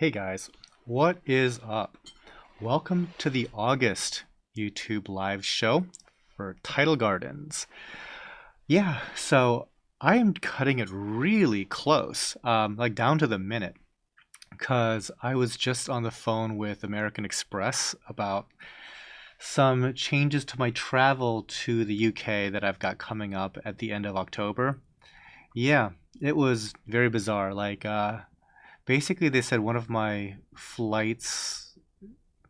Hey guys, what is up? Welcome to the August YouTube live show for Tidal Gardens. Yeah, so I am cutting it really close, like down to the minute, because I was just on the phone with American Express about some changes to my travel to the UK that I've got coming up at the end of October. Yeah, it was very bizarre. Basically, they said one of my flights,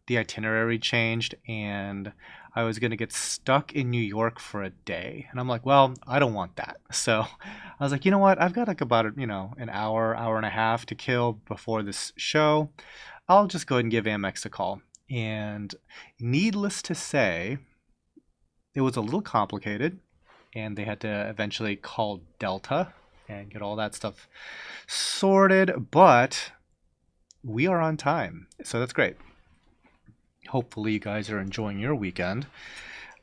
the itinerary changed, and I was going to get stuck in New York for a day. And I'm like, well, I don't want that. So I was like, you know what? I've got like about, an hour, hour and a half to kill before this show. I'll just go ahead and give Amex a call. And needless to say, it was a little complicated, and they had to eventually call Delta and get all that stuff sorted, but we are on time, so that's great. Hopefully, you guys are enjoying your weekend.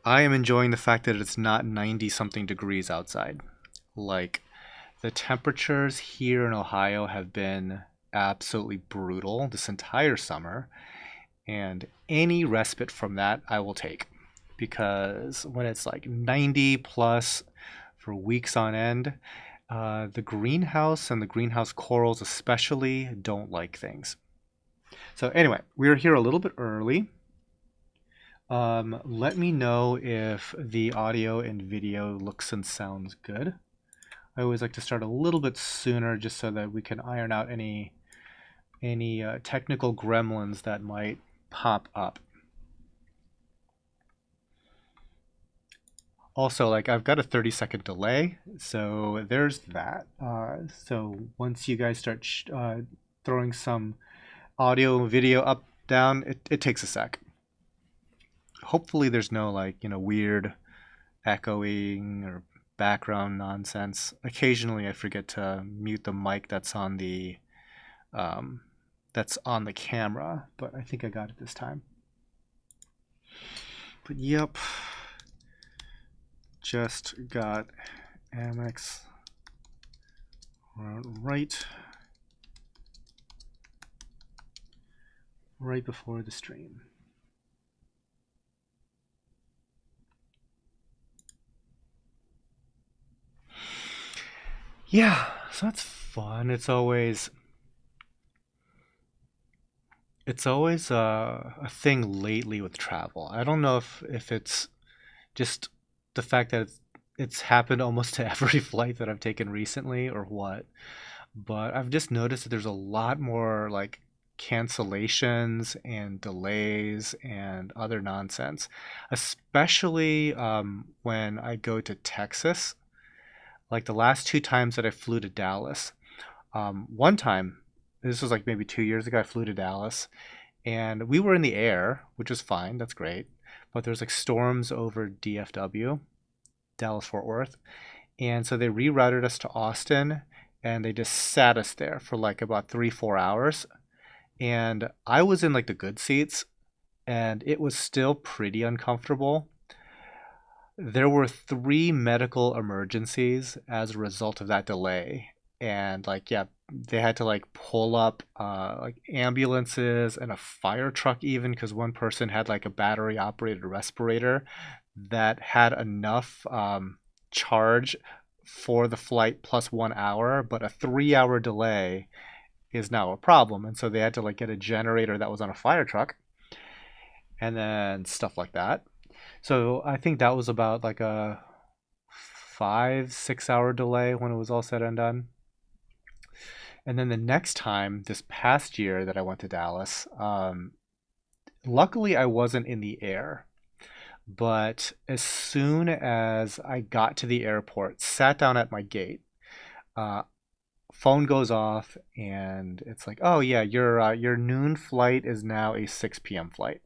I am enjoying the fact that it's not 90 something degrees outside. Like, the temperatures here in Ohio have been absolutely brutal this entire summer, and any respite from that I will take. Because when it's like 90 plus for weeks on end, the greenhouse and the greenhouse corals especially don't like things. So anyway, we're here a little bit early. Let me know if the audio and video looks and sounds good. I always like to start a little bit sooner just so that we can iron out any technical gremlins that might pop up. Also, like I've got a 30-second delay, so there's that. So once you guys start throwing some audio and video up, down, it takes a sec. Hopefully there's no weird echoing or background nonsense. Occasionally I forget to mute the mic that's on the camera, but I think I got it this time. But yep. Just got Amex right before the stream. Yeah, so that's fun. It's always a thing lately with travel. I don't know if it's just the fact that it's happened almost to every flight that I've taken recently or what, but I've just noticed that there's a lot more like cancellations and delays and other nonsense, especially when I go to Texas. Like the last two times that I flew to Dallas, one time, this was like maybe 2 years ago, I flew to Dallas and we were in the air, which was fine, that's great. But there's like storms over DFW, Dallas Fort Worth. And so they rerouted us to Austin and they just sat us there for like about 3-4 hours. And I was in like the good seats and it was still pretty uncomfortable. There were three medical emergencies as a result of that delay. And like, yeah, they had to like pull up like ambulances and a fire truck even because one person had like a battery operated respirator that had enough charge for the flight plus 1 hour, but a 3 hour delay is now a problem. And so they had to like get a generator that was on a fire truck and then stuff like that. So I think that was about like a 5-6 hour delay when it was all said and done. And then the next time, this past year that I went to Dallas, luckily I wasn't in the air. But as soon as I got to the airport, sat down at my gate, uh, phone goes off, and it's like, "Oh yeah, your noon flight is now a 6 p.m. flight."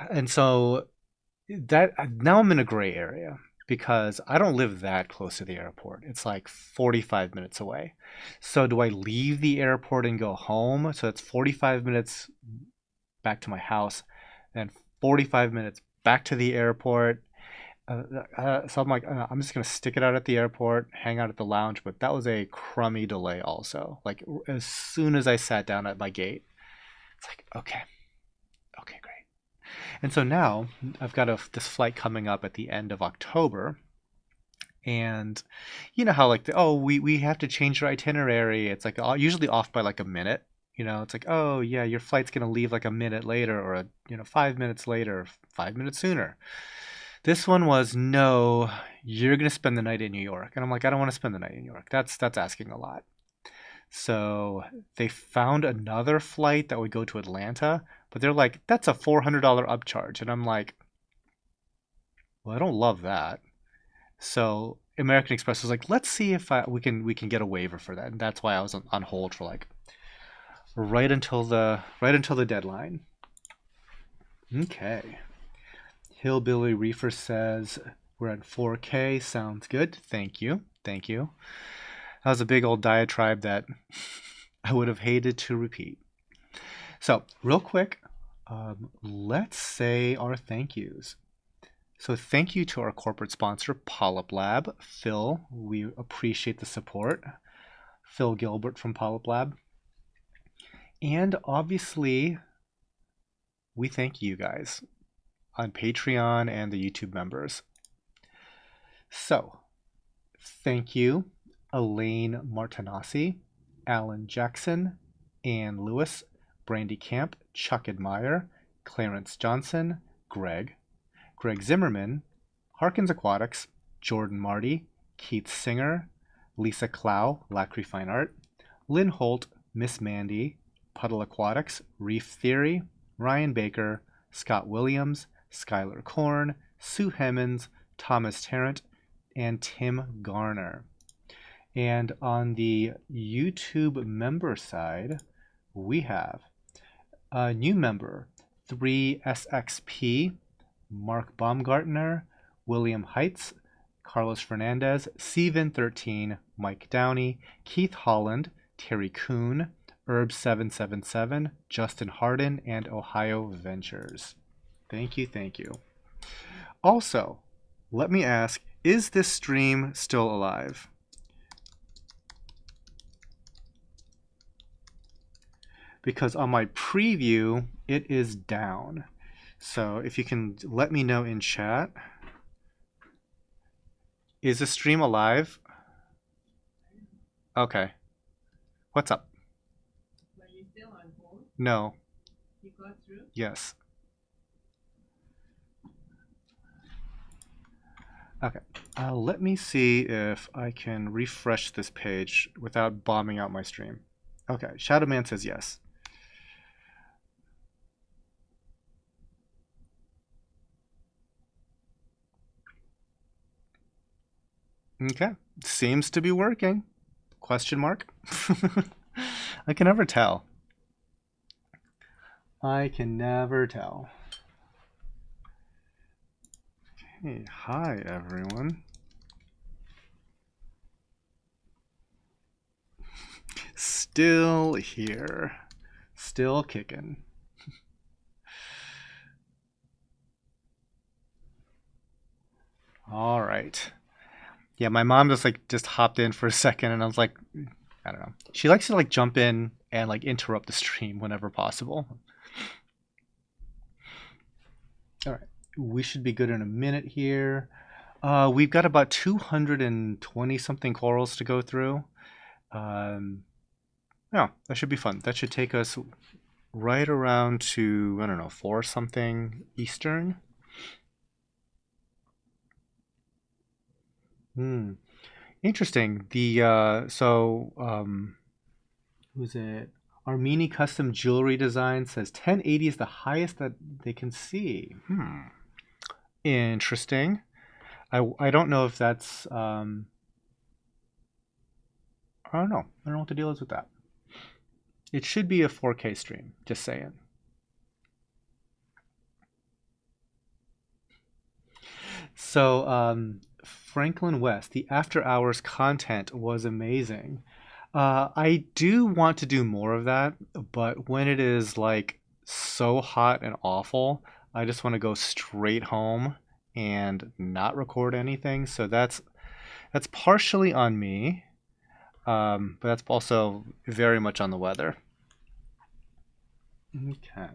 And so that now I'm in a gray area because I don't live that close to the airport. It's like 45 minutes away. So do I leave the airport and go home? So it's 45 minutes back to my house, then 45 minutes back to the airport, So I'm like, I'm just gonna stick it out at the airport, hang out at the lounge. But that was a crummy delay, also. Like as soon as I sat down at my gate, it's like, okay, okay, great. And so now I've got this flight coming up at the end of October, and you know how like we have to change our itinerary. It's like usually off by like a minute. It's like, oh yeah, your flight's gonna leave like a minute later, or 5 minutes later, 5 minutes sooner. This one was, no, you're gonna spend the night in New York. And I'm like, I don't want to spend the night in New York. That's asking a lot. So they found another flight that would go to Atlanta, but they're like, that's a $400 upcharge. And I'm like, well, I don't love that. So American Express was like, let's see if we can get a waiver for that. And that's why I was on hold for like right until the deadline. Okay. Hillbilly Reefer says we're at 4K. Sounds good. Thank you. Thank you. That was a big old diatribe that I would have hated to repeat. So, real quick, let's say our thank yous. So, thank you to our corporate sponsor, Polyp Lab. Phil, we appreciate the support. Phil Gilbert from Polyp Lab. And obviously, we thank you guys on Patreon and the YouTube members. So, thank you, Elaine Martinassi, Alan Jackson, Ann Lewis, Brandy Camp, Chuck Admire, Clarence Johnson, Greg Zimmerman, Harkins Aquatics, Jordan Marty, Keith Singer, Lisa Clow, Lacry Fine Art, Lynn Holt, Miss Mandy, Puddle Aquatics, Reef Theory, Ryan Baker, Scott Williams, Skylar Korn, Sue Hemmons, Thomas Tarrant, and Tim Garner. And on the YouTube member side, we have a new member, 3SXP, Mark Baumgartner, William Heitz, Carlos Fernandez, Steven13, Mike Downey, Keith Holland, Terry Kuhn, Herb777, Justin Harden, and Ohio Ventures. Thank you, thank you. Also, let me ask, is this stream still alive? Because on my preview, it is down. So if you can let me know in chat. Is the stream alive? Okay. What's up? Are you still on hold? No. You got through? Yes. Okay. Let me see if I can refresh this page without bombing out my stream. Okay. Shadowman says yes. Okay. Seems to be working. Question mark? I can never tell. I can never tell. Okay. Hi, everyone. Still here. Still kicking. All right. Yeah, my mom just hopped in for a second, and I was like, I don't know. She likes to like jump in and like interrupt the stream whenever possible. All right, we should be good in a minute here. We've got about 220 something corals to go through. Yeah, that should be fun. That should take us right around to, I don't know, 4 something Eastern. Interesting. Who's it? Armeni Custom Jewelry Design says 1080 is the highest that they can see. Interesting. I don't know if that's I don't know. I don't know what the deal is with that. It should be a 4K stream, just saying. So, Franklin West, the after hours content was amazing. I do want to do more of that, but when it is like so hot and awful, I just want to go straight home and not record anything. So that's partially on me, but that's also very much on the weather. Okay.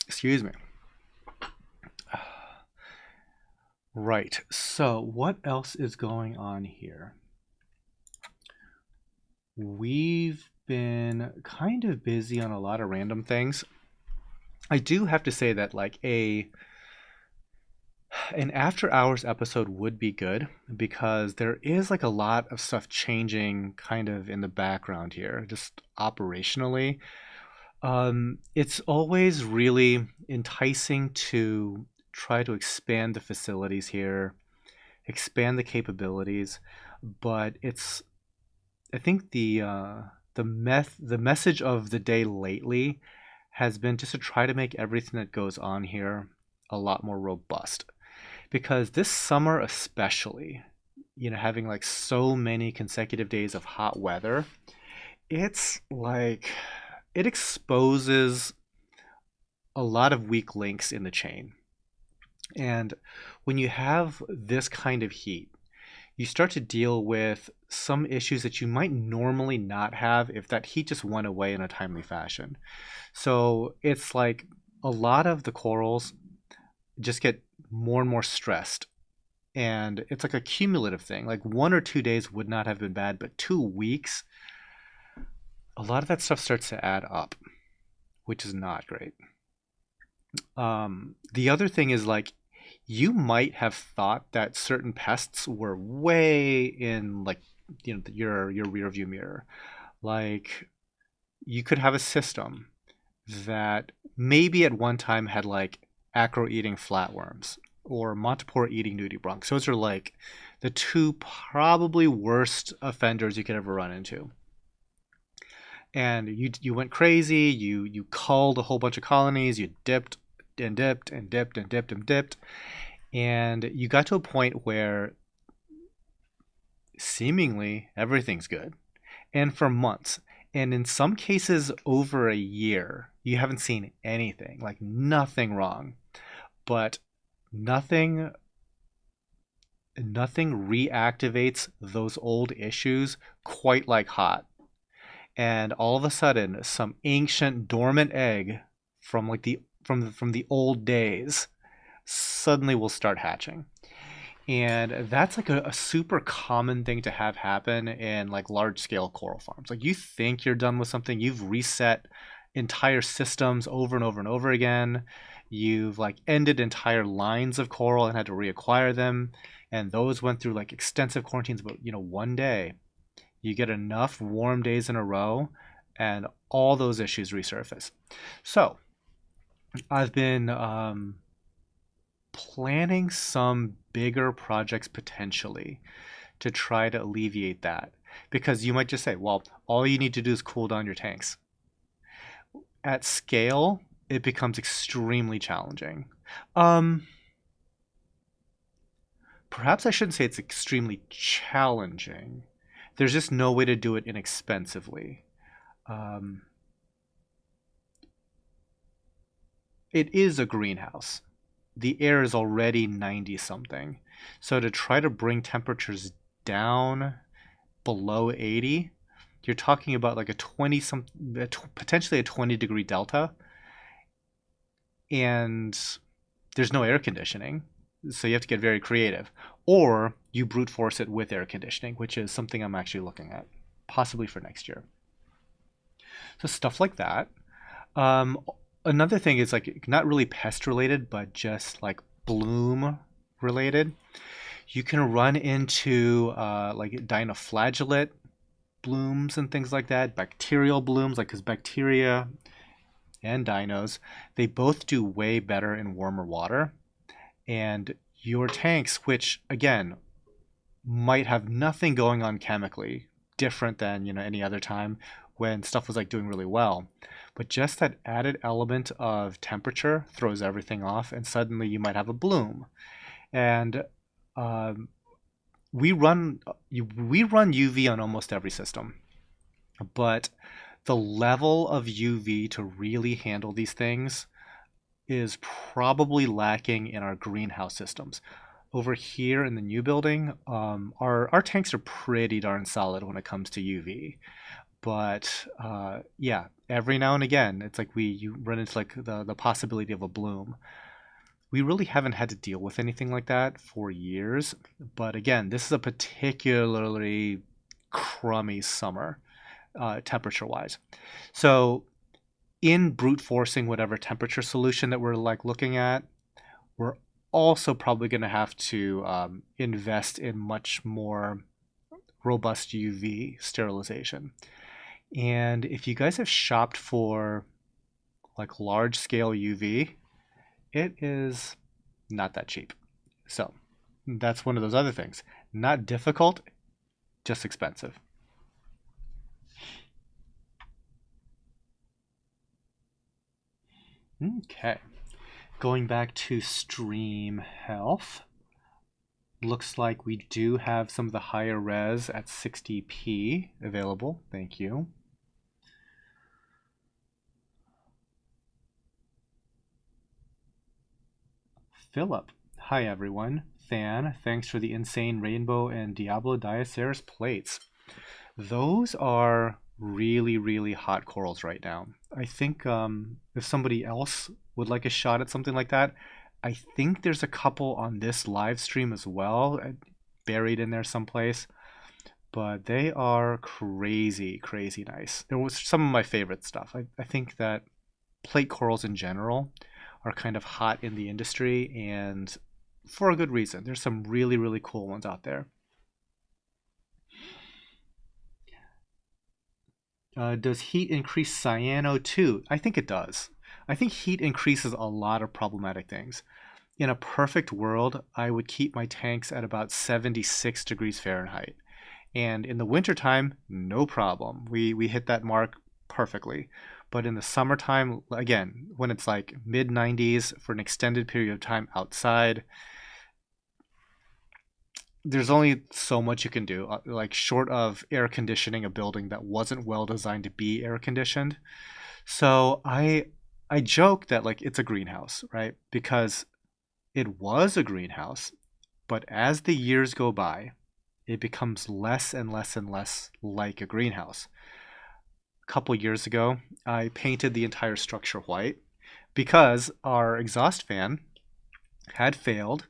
Excuse me. Right. So what else is going on here? We've been kind of busy on a lot of random things. I do have to say that like an after hours episode would be good because there is like a lot of stuff changing kind of in the background here, just operationally. It's always really enticing to try to expand the facilities here, expand the capabilities, but I think the message of the day lately has been just to try to make everything that goes on here a lot more robust. Because this summer especially, having like so many consecutive days of hot weather, it's like it exposes a lot of weak links in the chain. And when you have this kind of heat, you start to deal with some issues that you might normally not have if that heat just went away in a timely fashion. So it's like a lot of the corals just get more and more stressed. And it's like a cumulative thing. Like 1 or 2 days would not have been bad, but 2 weeks, a lot of that stuff starts to add up, which is not great. The other thing is like you might have thought that certain pests were way in like your rear view mirror. Like you could have a system that maybe at one time had like acro eating flatworms or Montipore eating nudibranchs. Those are like the two probably worst offenders you could ever run into. And you went crazy. You culled a whole bunch of colonies. You dipped and dipped and dipped and dipped and dipped, and you got to a point where seemingly everything's good, and for months, and in some cases over a year, you haven't seen anything, like nothing wrong, but nothing nothing reactivates those old issues quite like hot. And all of a sudden, some ancient dormant egg from like the old days suddenly will start hatching. And that's like a super common thing to have happen in like large scale coral farms. Like you think you're done with something, you've reset entire systems over and over and over again. You've like ended entire lines of coral and had to reacquire them. And those went through like extensive quarantines, but one day you get enough warm days in a row and all those issues resurface. So I've been planning some bigger projects potentially to try to alleviate that. Because you might just say, well, all you need to do is cool down your tanks. At scale, it becomes extremely challenging. Um, Perhaps I shouldn't say it's extremely challenging. There's just no way to do it inexpensively. Um, it is a greenhouse. The air is already 90 something. So to try to bring temperatures down below 80, you're talking about like a 20 some potentially a 20-degree delta, and there's no air conditioning. So you have to get very creative, or you brute force it with air conditioning, which is something I'm actually looking at possibly for next year. So stuff like that. Um, Another thing is like not really pest related, but just like bloom related. You can run into like dinoflagellate blooms and things like that, bacterial blooms, like because bacteria and dinos, they both do way better in warmer water. And your tanks, which again might have nothing going on chemically, different than any other time when stuff was like doing really well, but just that added element of temperature throws everything off, and suddenly you might have a bloom. And um, we run UV on almost every system, but the level of UV to really handle these things is probably lacking in our greenhouse systems. Over here in the new building, our tanks are pretty darn solid when it comes to UV. But yeah, every now and again, it's like you run into like the possibility of a bloom. We really haven't had to deal with anything like that for years. But again, this is a particularly crummy summer, temperature wise. So in brute forcing whatever temperature solution that we're like looking at, we're also probably going to have to invest in much more robust UV sterilization. And if you guys have shopped for like large scale UV, it is not that cheap. So that's one of those other things. Not difficult, just expensive. Okay. Going back to stream health. Looks like we do have some of the higher res at 60p available. Thank you. Philip. Hi everyone. Fan, thanks for the insane rainbow and Diablo Diaceres plates. Those are really, really hot corals right now. I think if somebody else would like a shot at something like that, I think there's a couple on this live stream as well, buried in there someplace. But they are crazy, crazy nice. There was some of my favorite stuff. I think that plate corals in general are kind of hot in the industry, and for a good reason. There's some really, really cool ones out there. Does heat increase cyano2? I think it does. I think heat increases a lot of problematic things. In a perfect world, I would keep my tanks at about 76 degrees Fahrenheit. And in the wintertime, no problem. We hit that mark perfectly. But in the summertime, again, when it's like mid 90s for an extended period of time outside, there's only so much you can do, like short of air conditioning a building that wasn't well designed to be air conditioned. So I joke that like it's a greenhouse, right? Because it was a greenhouse, but as the years go by, it becomes less and less and less like a greenhouse. A couple years ago, I painted the entire structure white because our exhaust fan had failed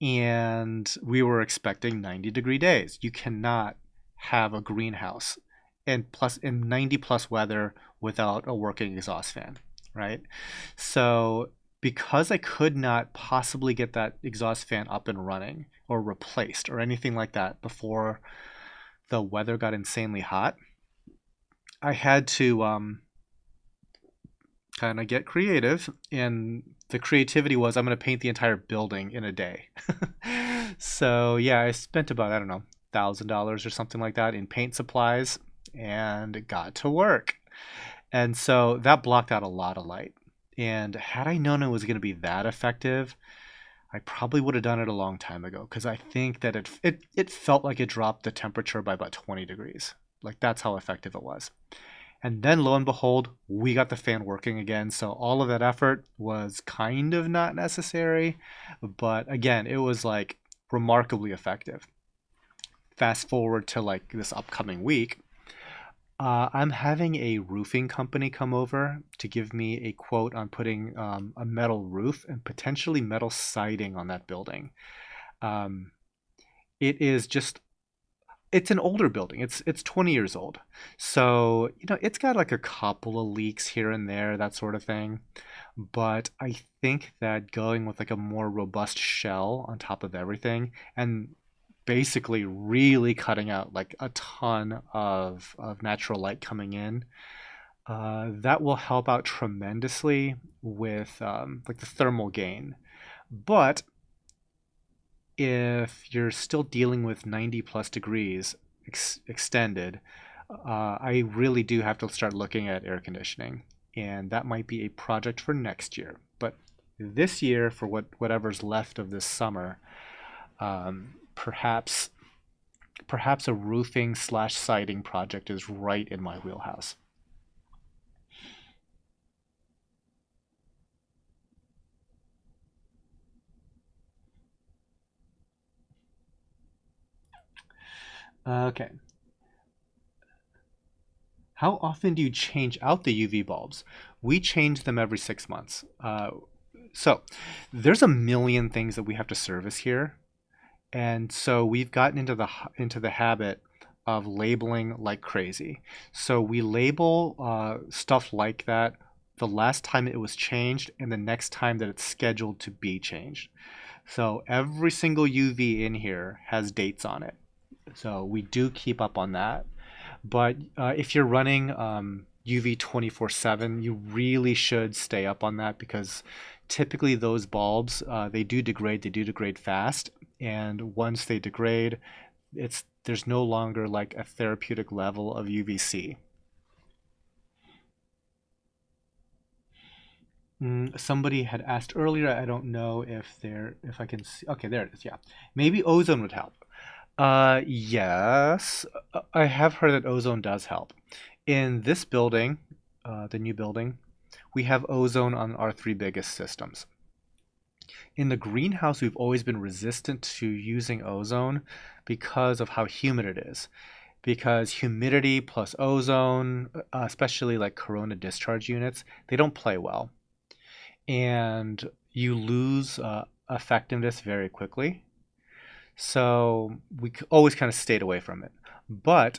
and we were expecting 90-degree days. You cannot have a greenhouse and plus in 90 plus weather without a working exhaust fan, right? So because I could not possibly get that exhaust fan up and running or replaced or anything like that before the weather got insanely hot, I had to kind of get creative. And the creativity was I'm going to paint the entire building in a day. So yeah, I spent about, I don't know, $1,000 or something like that in paint supplies and got to work. And so that blocked out a lot of light. And had I known it was going to be that effective, I probably would have done it a long time ago because I think that it felt like it dropped the temperature by about 20 degrees. Like that's how effective it was. And then lo and behold, we got the fan working again. So all of that effort was kind of not necessary. But again, it was like remarkably effective. Fast forward to like this upcoming week, I'm having a roofing company come over to give me a quote on putting a metal roof and potentially metal siding on that building. Um, it is just it's an older building. It's 20 years old. So, it's got like a couple of leaks here and there, that sort of thing. But I think that going with like a more robust shell on top of everything and basically really cutting out like a ton of natural light coming in, that will help out tremendously with like the thermal gain. But if you're still dealing with 90 plus degrees extended, I really do have to start looking at air conditioning. And that might be a project for next year. But this year, for whatever's left of this summer, perhaps a roofing slash siding project is right in my wheelhouse. Okay. How often do you change out the UV bulbs? We change them every 6 months. So there's a million things that we have to service here, and so we've gotten into the habit of labeling like crazy. So we label stuff like that the last time it was changed and the next time that it's scheduled to be changed. So every single UV in here has dates on it. So we do keep up on that. But if you're running UV 24/7, you really should stay up on that because typically those bulbs they do degrade. They do degrade fast, and once they degrade, it's there's no longer like a therapeutic level of UVC. Somebody had asked earlier. I don't know if I can see. Okay, there it is. Yeah, maybe ozone would help. Yes, I have heard that ozone does help. In this building, the new building, we have ozone on our three biggest systems. In the greenhouse, we've always been resistant to using ozone because of how humid it is. Because humidity plus ozone, especially like corona discharge units, they don't play well. And you lose effectiveness very quickly. So we always kind of stayed away from it. But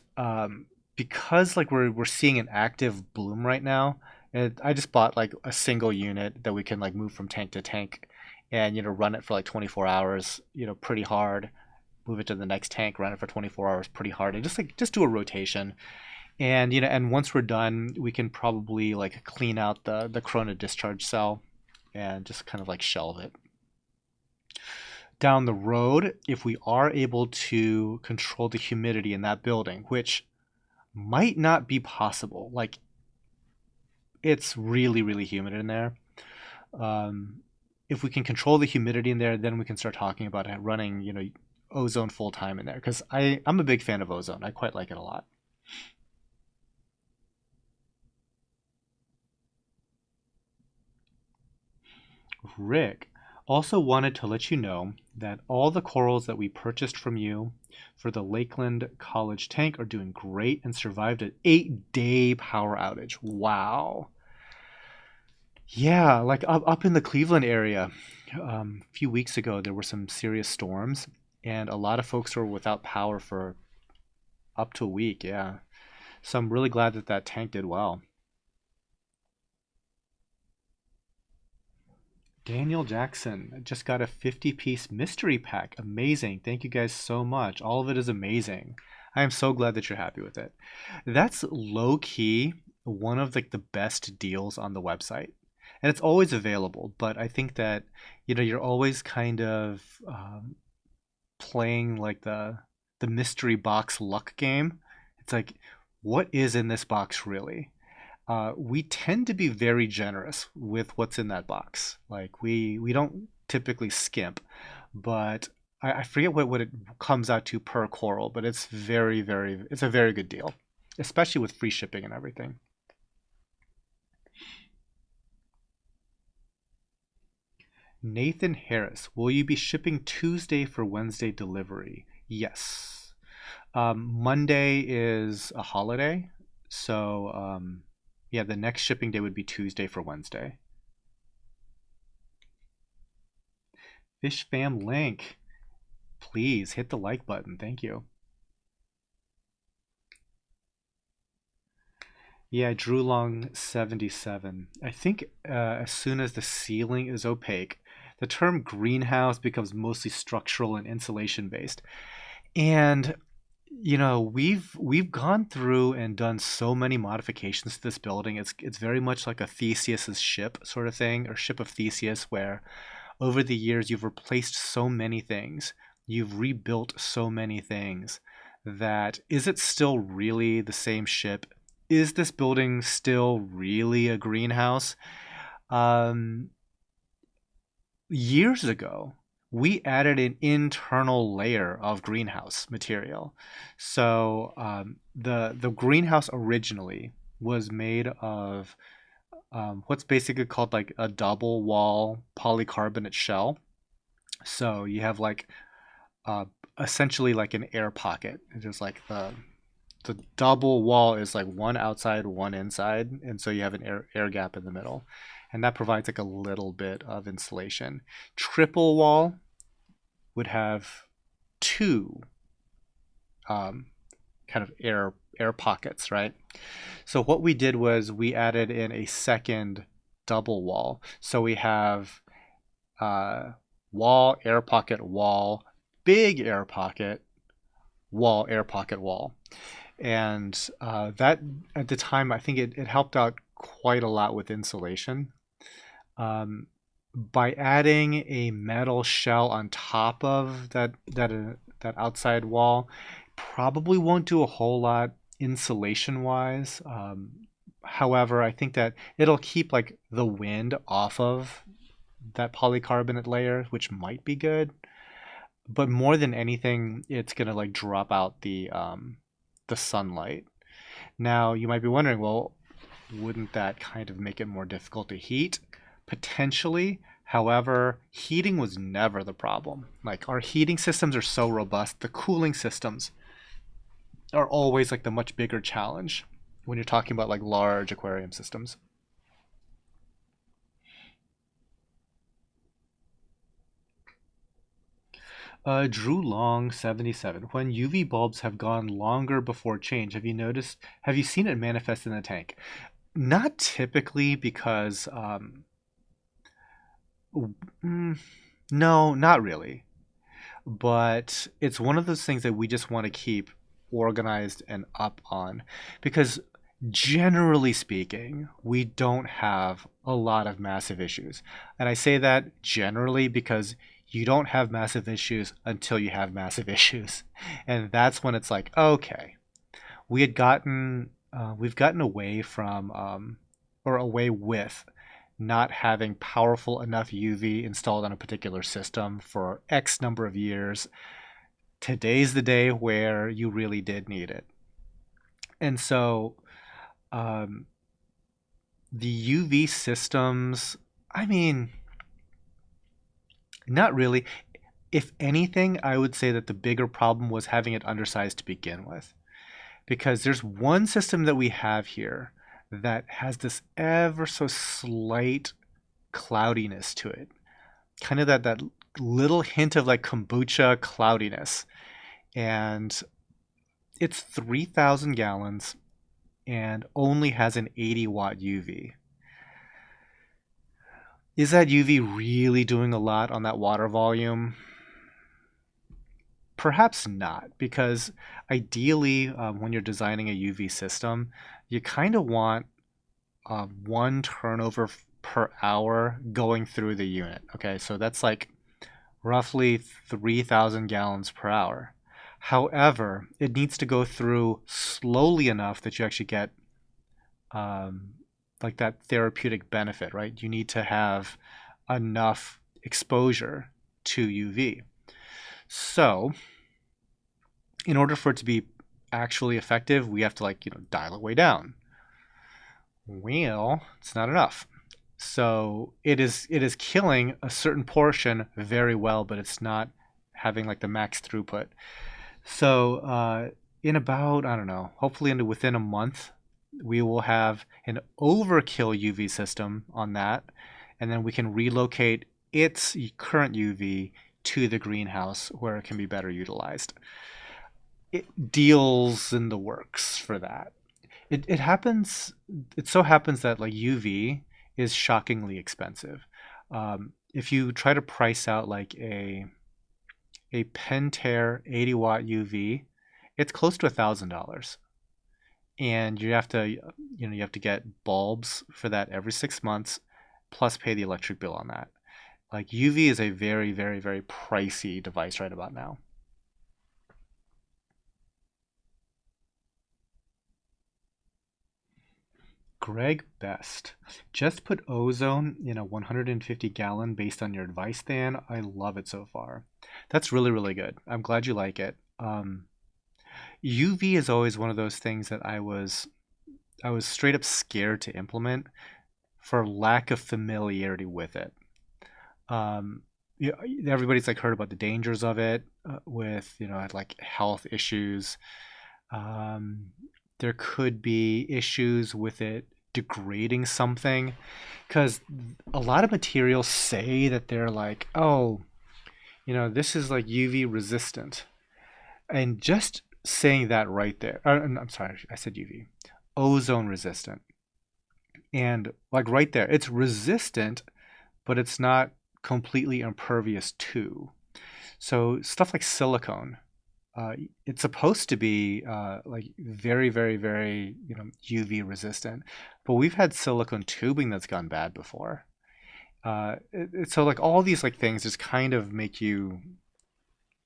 because like we're seeing an active bloom right now, I just bought like a single unit that we can like move from tank to tank, and run it for like 24 hours, pretty hard. Move it to the next tank, run it for 24 hours, pretty hard, and just do a rotation. And and once we're done, we can probably like clean out the corona discharge cell and just kind of like shelve it down the road, if we are able to control the humidity in that building, which might not be possible, like it's really, really humid in there. Um, if we can control the humidity in there, then we can start talking about running, ozone full time in there. Because I'm a big fan of ozone. I quite like it a lot. Rick also wanted to let you know that all the corals that we purchased from you for the Lakeland College tank are doing great and survived an 8-day power outage. Wow. Yeah, like up in the Cleveland area, a few weeks ago, there were some serious storms, and a lot of folks were without power for up to a week. Yeah. So I'm really glad that that tank did well. Daniel Jackson just got a 50-piece mystery pack. Amazing. Thank you guys so much. All of it is amazing. I am so glad that you're happy with it. That's low key one of like the best deals on the website. And it's always available, but I think that you're always kind of playing like the mystery box luck game. It's like what is in this box really? We tend to be very generous with what's in that box. Like we don't typically skimp, but I forget what it comes out to per coral, but it's it's a very good deal, especially with free shipping and everything. Nathan Harris, will you be shipping Tuesday for Wednesday delivery? Yes. Monday is a holiday, so yeah, the next shipping day would be Tuesday for Wednesday. Fish Fam Link, please hit the like button. Thank you. Yeah, Drew Long 77. I think as soon as the ceiling is opaque, the term greenhouse becomes mostly structural and insulation based. And we've gone through and done so many modifications to this building. It's very much like a Theseus's ship sort of thing, or ship of Theseus, where over the years you've replaced so many things, you've rebuilt so many things that is it still really the same ship? Is this building still really a greenhouse? Um, Years ago, we added an internal layer of greenhouse material. So the greenhouse originally was made of what's basically called like a double wall polycarbonate shell. So you have like uh, essentially like an air pocket. It's just like the double wall is like one outside, one inside, and so you have an air gap in the middle, and that provides like a little bit of insulation. Triple wall would have two um, kind of air pockets, right? So what we did was we added in a second double wall. So we have uh, wall, air pocket, wall, big air pocket, wall, air pocket, wall. And that at the time, I think it helped out quite a lot with insulation. Um, by adding a metal shell on top of that outside wall, probably won't do a whole lot insulation wise. However, I think that it'll keep like the wind off of that polycarbonate layer, which might be good. But more than anything, it's gonna like drop out the sunlight. Now you might be wondering, well, wouldn't that kind of make it more difficult to heat? Potentially. However, heating was never the problem. Like our heating systems are so robust, the cooling systems are always like the much bigger challenge when you're talking about like large aquarium systems. Drew Long 77. When UV bulbs have gone longer before change, have you seen it manifest in the tank? Not typically because mm, no, not really. But it's one of those things that we just want to keep organized and up on because generally speaking, we don't have a lot of massive issues. And I say that generally because you don't have massive issues until you have massive issues. And that's when it's like, okay, we've gotten away from, or away with not having powerful enough UV installed on a particular system for X number of years. Today's the day where you really did need it. And so um, the UV systems, I mean, not really. If anything, I would say that the bigger problem was having it undersized to begin with. Because there's one system that we have here that has this ever so slight cloudiness to it. Kind of that little hint of like kombucha cloudiness. And it's 3,000 gallons and only has an 80-watt UV. Is that UV really doing a lot on that water volume? Perhaps not, because ideally, when you're designing a UV system, you kind of want one turnover per hour going through the unit. Okay, so that's like roughly 3,000 gallons per hour. However, it needs to go through slowly enough that you actually get um, like that therapeutic benefit, right? You need to have enough exposure to UV. So, in order for it to be actually effective, we have to like, dial it way down. Well, it's not enough. So it is killing a certain portion very well, but it's not having like the max throughput. So in about, I don't know, hopefully within a month, we will have an overkill UV system on that, and then we can relocate its current UV to the greenhouse where it can be better utilized. Deals in the works for that. It happens. It so happens that like UV is shockingly expensive. If you try to price out like a Pentair 80-watt UV, it's close to $1,000, and you have to get bulbs for that every 6 months, plus pay the electric bill on that. Like UV is a very, very, very pricey device right about now. Greg Best. Just put ozone in a 150 gallon based on your advice, Dan. I love it so far. That's really, really good. I'm glad you like it. UV is always one of those things that I was straight up scared to implement for lack of familiarity with it. Um, yeah, everybody's like heard about the dangers of it with like health issues. Um, there could be issues with it degrading something because a lot of materials say that they're like, oh, this is like UV resistant. And just saying that right there, I'm sorry, I said UV, ozone resistant. And like right there, it's resistant, but it's not completely impervious to. So stuff like silicone, uh, it's supposed to be like very, very, very, UV resistant. But we've had silicone tubing that's gone bad before. So like all these like things just kind of make you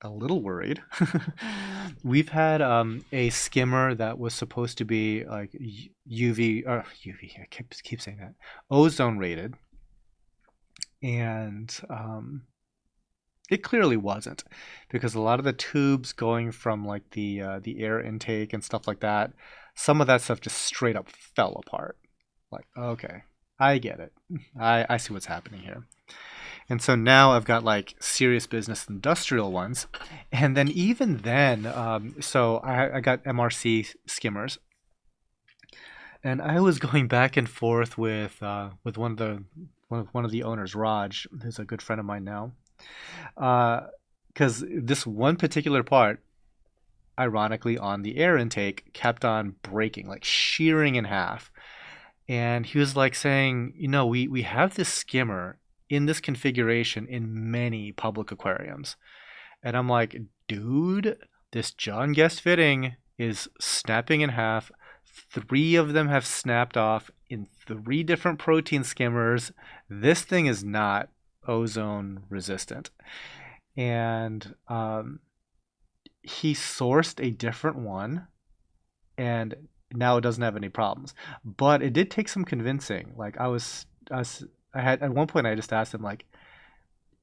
a little worried. We've had a skimmer that was supposed to be like UV or UV. I keep saying that, ozone rated, and it clearly wasn't because a lot of the tubes going from like the air intake and stuff like that, some of that stuff just straight up fell apart. Like, okay, I get it. I see what's happening here. And so now I've got like serious business industrial ones. And then even then, so I got MRC skimmers. And I was going back and forth with one of the owners, Raj, who's a good friend of mine now. Because this one particular part, ironically, on the air intake, kept on breaking, like shearing in half. And he was like saying, we have this skimmer in this configuration in many public aquariums. And I'm like, dude, this John Guest fitting is snapping in half. Three of them have snapped off in three different protein skimmers. This thing is not ozone resistant. And he sourced a different one, and now it doesn't have any problems. But it did take some convincing. Like I had at one point I just asked him like,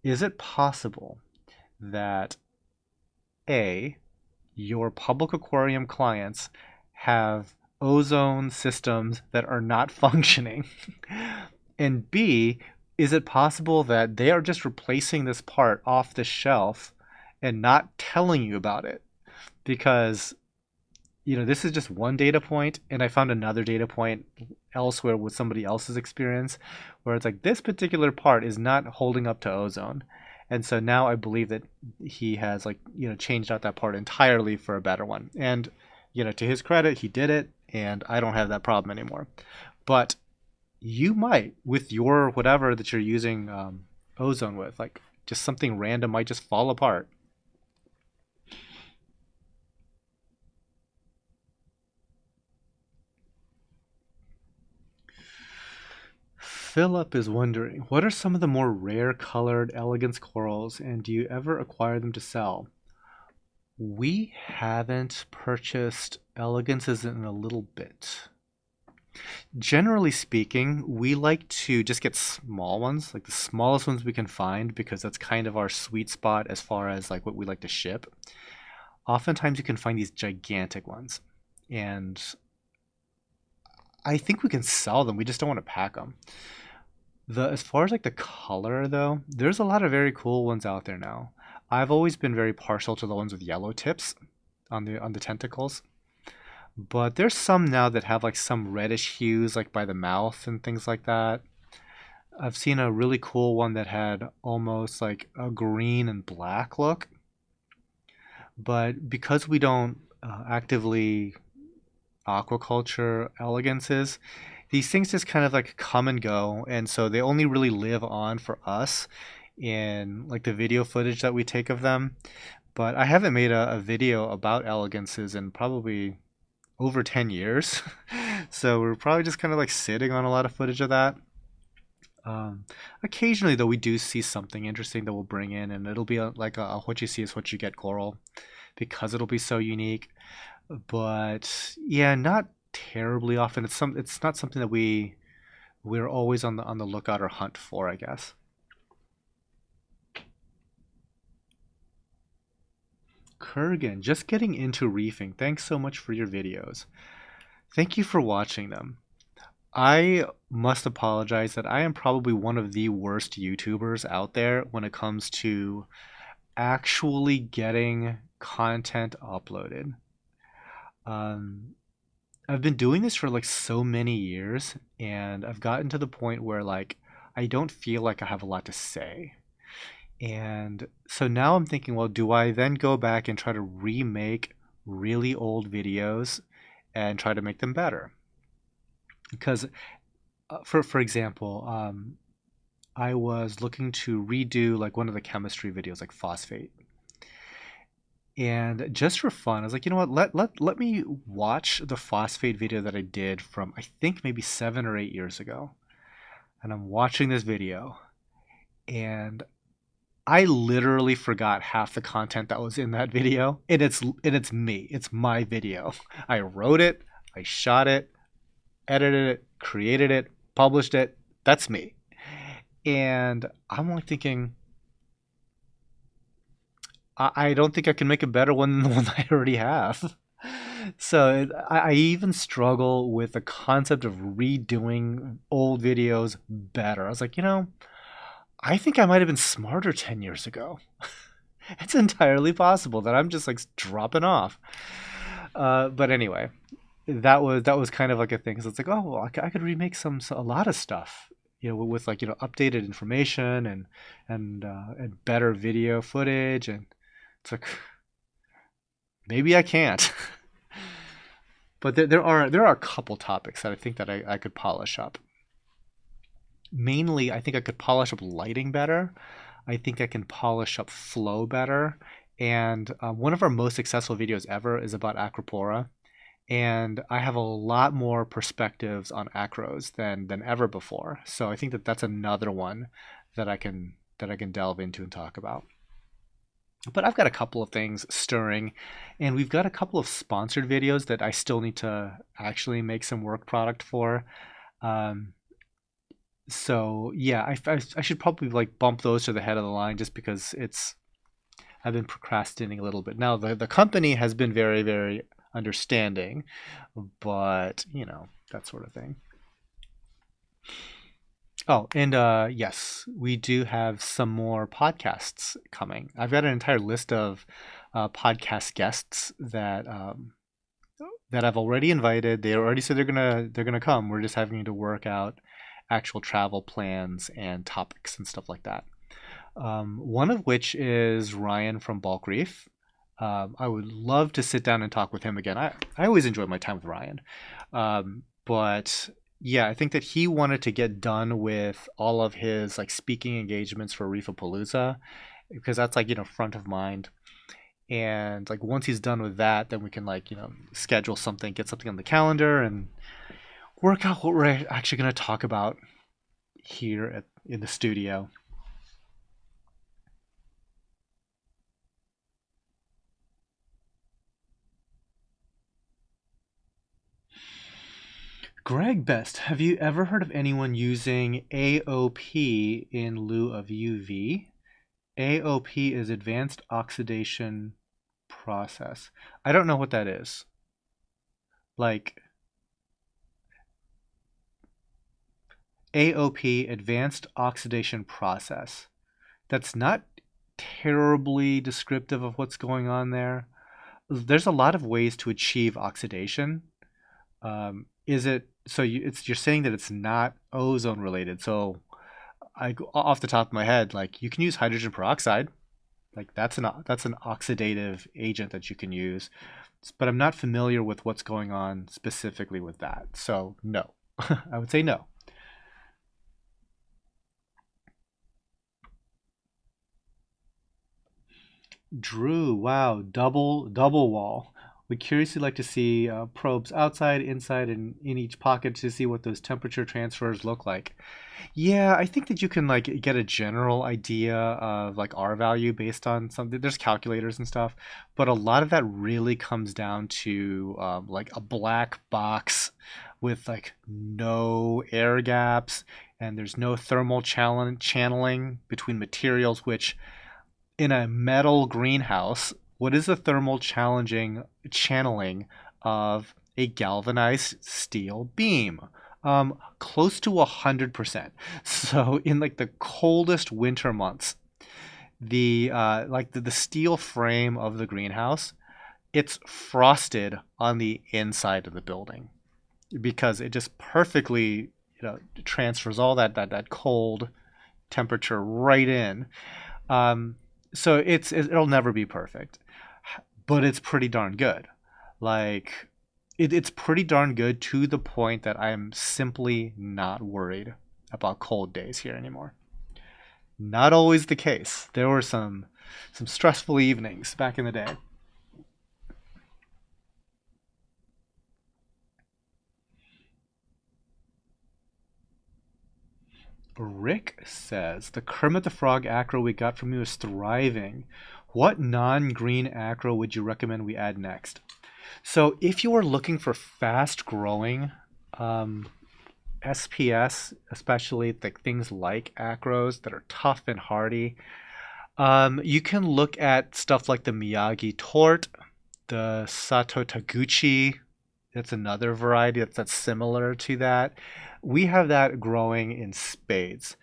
is it possible that A, your public aquarium clients have ozone systems that are not functioning? And B, is it possible that they are just replacing this part off the shelf and not telling you about it? Because, this is just one data point, and I found another data point elsewhere with somebody else's experience where it's like this particular part is not holding up to ozone. And so now I believe that he has like, changed out that part entirely for a better one. And, to his credit, he did it, and I don't have that problem anymore. But you might with your whatever that you're using ozone with, like just something random might just fall apart. Philip is wondering, what are some of the more rare colored elegance corals, and do you ever acquire them to sell? We haven't purchased elegances in a little bit. Generally speaking, we like to just get small ones, like the smallest ones we can find, because that's kind of our sweet spot as far as like what we like to ship. Oftentimes you can find these gigantic ones, and I think we can sell them. We just don't want to pack them. As far as like the color though, there's a lot of very cool ones out there now. I've always been very partial to the ones with yellow tips on the tentacles. But there's some now that have like some reddish hues like by the mouth and things like that. I've seen a really cool one that had almost like a green and black look. But because we don't actively aquaculture elegances, these things just kind of like come and go, and so they only really live on for us in like the video footage that we take of them. But I haven't made a video about elegances in probably over 10 years. So we're probably just kind of like sitting on a lot of footage of that. Um, Occasionally, though, we do see something interesting that we'll bring in, and it'll be like a what you see is what you get coral because it'll be so unique. But yeah, not terribly often. It's not something that we're always on the lookout or hunt for, I guess. Kurgan, just getting into reefing. Thanks so much for your videos. Thank you for watching them. I must apologize that I am probably one of the worst YouTubers out there when it comes to actually getting content uploaded. Um, I've been doing this for like so many years, and I've gotten to the point where like I don't feel like I have a lot to say. And so now I'm thinking, well, do I then go back and try to remake really old videos and try to make them better? Because for example, I was looking to redo like one of the chemistry videos, like phosphate. And just for fun, I was like, you know what? Let me watch the phosphate video that I did from I think maybe 7 or 8 years ago. And I'm watching this video, and I literally forgot half the content that was in that video. And it's me. It's my video. I wrote it, I shot it, edited it, created it, published it. That's me. And I'm like thinking, I don't think I can make a better one than the one I already have. So I even struggle with the concept of redoing old videos better. I was like, I think I might have been smarter 10 years ago. It's entirely possible that I'm just like dropping off. But anyway, that was kind of like a thing. Because it's like, oh, well, I could remake a lot of stuff, with like updated information and better video footage, and it's like maybe I can't. But there are a couple topics that I think that I could polish up. Mainly, I think I could polish up lighting better. I think I can polish up flow better. And one of our most successful videos ever is about Acropora. And I have a lot more perspectives on acros than ever before. So I think that that's another one that I can delve into and talk about. But I've got a couple of things stirring, and we've got a couple of sponsored videos that I still need to actually make some work product for. Um, so yeah, I should probably like bump those to the head of the line just because I've been procrastinating a little bit. Now the company has been very, very understanding, but that sort of thing. Oh, and yes, we do have some more podcasts coming. I've got an entire list of podcast guests that I've already invited. They already said they're gonna come. We're just having to work out actual travel plans and topics and stuff like that. One of which is Ryan from Bulk Reef. I would love to sit down and talk with him again. I always enjoy my time with Ryan. But yeah, I think that he wanted to get done with all of his like speaking engagements for Reefapalooza because that's like, front of mind. And like once he's done with that, then we can like, schedule something, get something on the calendar and work out what we're actually going to talk about here in the studio. Greg Best, have you ever heard of anyone using AOP in lieu of UV? AOP is Advanced Oxidation Process. I don't know what that is. Like AOP, Advanced Oxidation Process. That's not terribly descriptive of what's going on there. There's a lot of ways to achieve oxidation. Is it so? You're saying that it's not ozone related. So off the top of my head, like you can use hydrogen peroxide. Like that's an oxidative agent that you can use, but I'm not familiar with what's going on specifically with that. So no, I would say no. Drew, wow, double wall. Would curiously like to see probes outside, inside, and in each pocket to see what those temperature transfers look like. Yeah, I think that you can like get a general idea of like R value based on something. There's calculators and stuff, but a lot of that really comes down to like a black box with like no air gaps, and there's no thermal channeling between materials, which in a metal greenhouse, what is the thermal challenging channeling of a galvanized steel beam? Close to 100%. So in like the coldest winter months, the steel frame of the greenhouse, it's frosted on the inside of the building because it just perfectly, transfers all that cold temperature right in. Um, so it'll never be perfect, but it's pretty darn good. Like it's pretty darn good to the point that I'm simply not worried about cold days here anymore. Not always the case. There were some stressful evenings back in the day. Rick says the Kermit the Frog acro we got from you is thriving. What non-green acro would you recommend we add next? So if you are looking for fast growing um, SPS, especially things like acros that are tough and hardy, you can look at stuff like the Miyagi Tort, the Sato Taguchi. That's another variety that's similar to that. We have that growing in spades.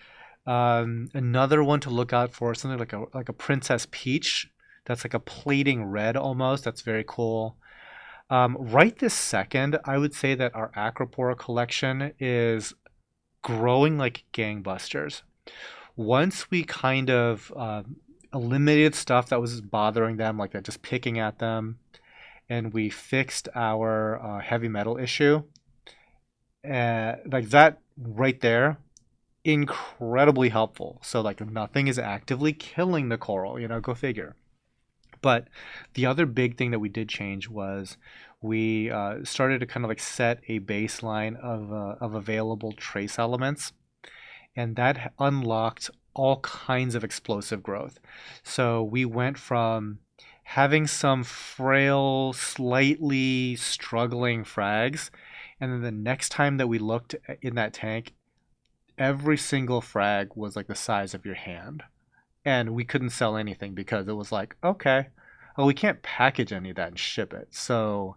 Another one to look out for is something like a Princess Peach. That's like a plating red almost. That's very cool. Right this second, I would say that our Acropora collection is growing like gangbusters. Once we kind of eliminated stuff that was bothering them, like that, just picking at them, and we fixed our heavy metal issue, like that right there, incredibly helpful. So like nothing is actively killing the coral, go figure. But the other big thing that we did change was we started to kind of like set a baseline of available trace elements, and that unlocked all kinds of explosive growth. So we went from having some frail, slightly struggling frags, and then the next time that we looked in that tank, every single frag was like the size of your hand. And we couldn't sell anything because it was like, okay, well, we can't package any of that and ship it. So,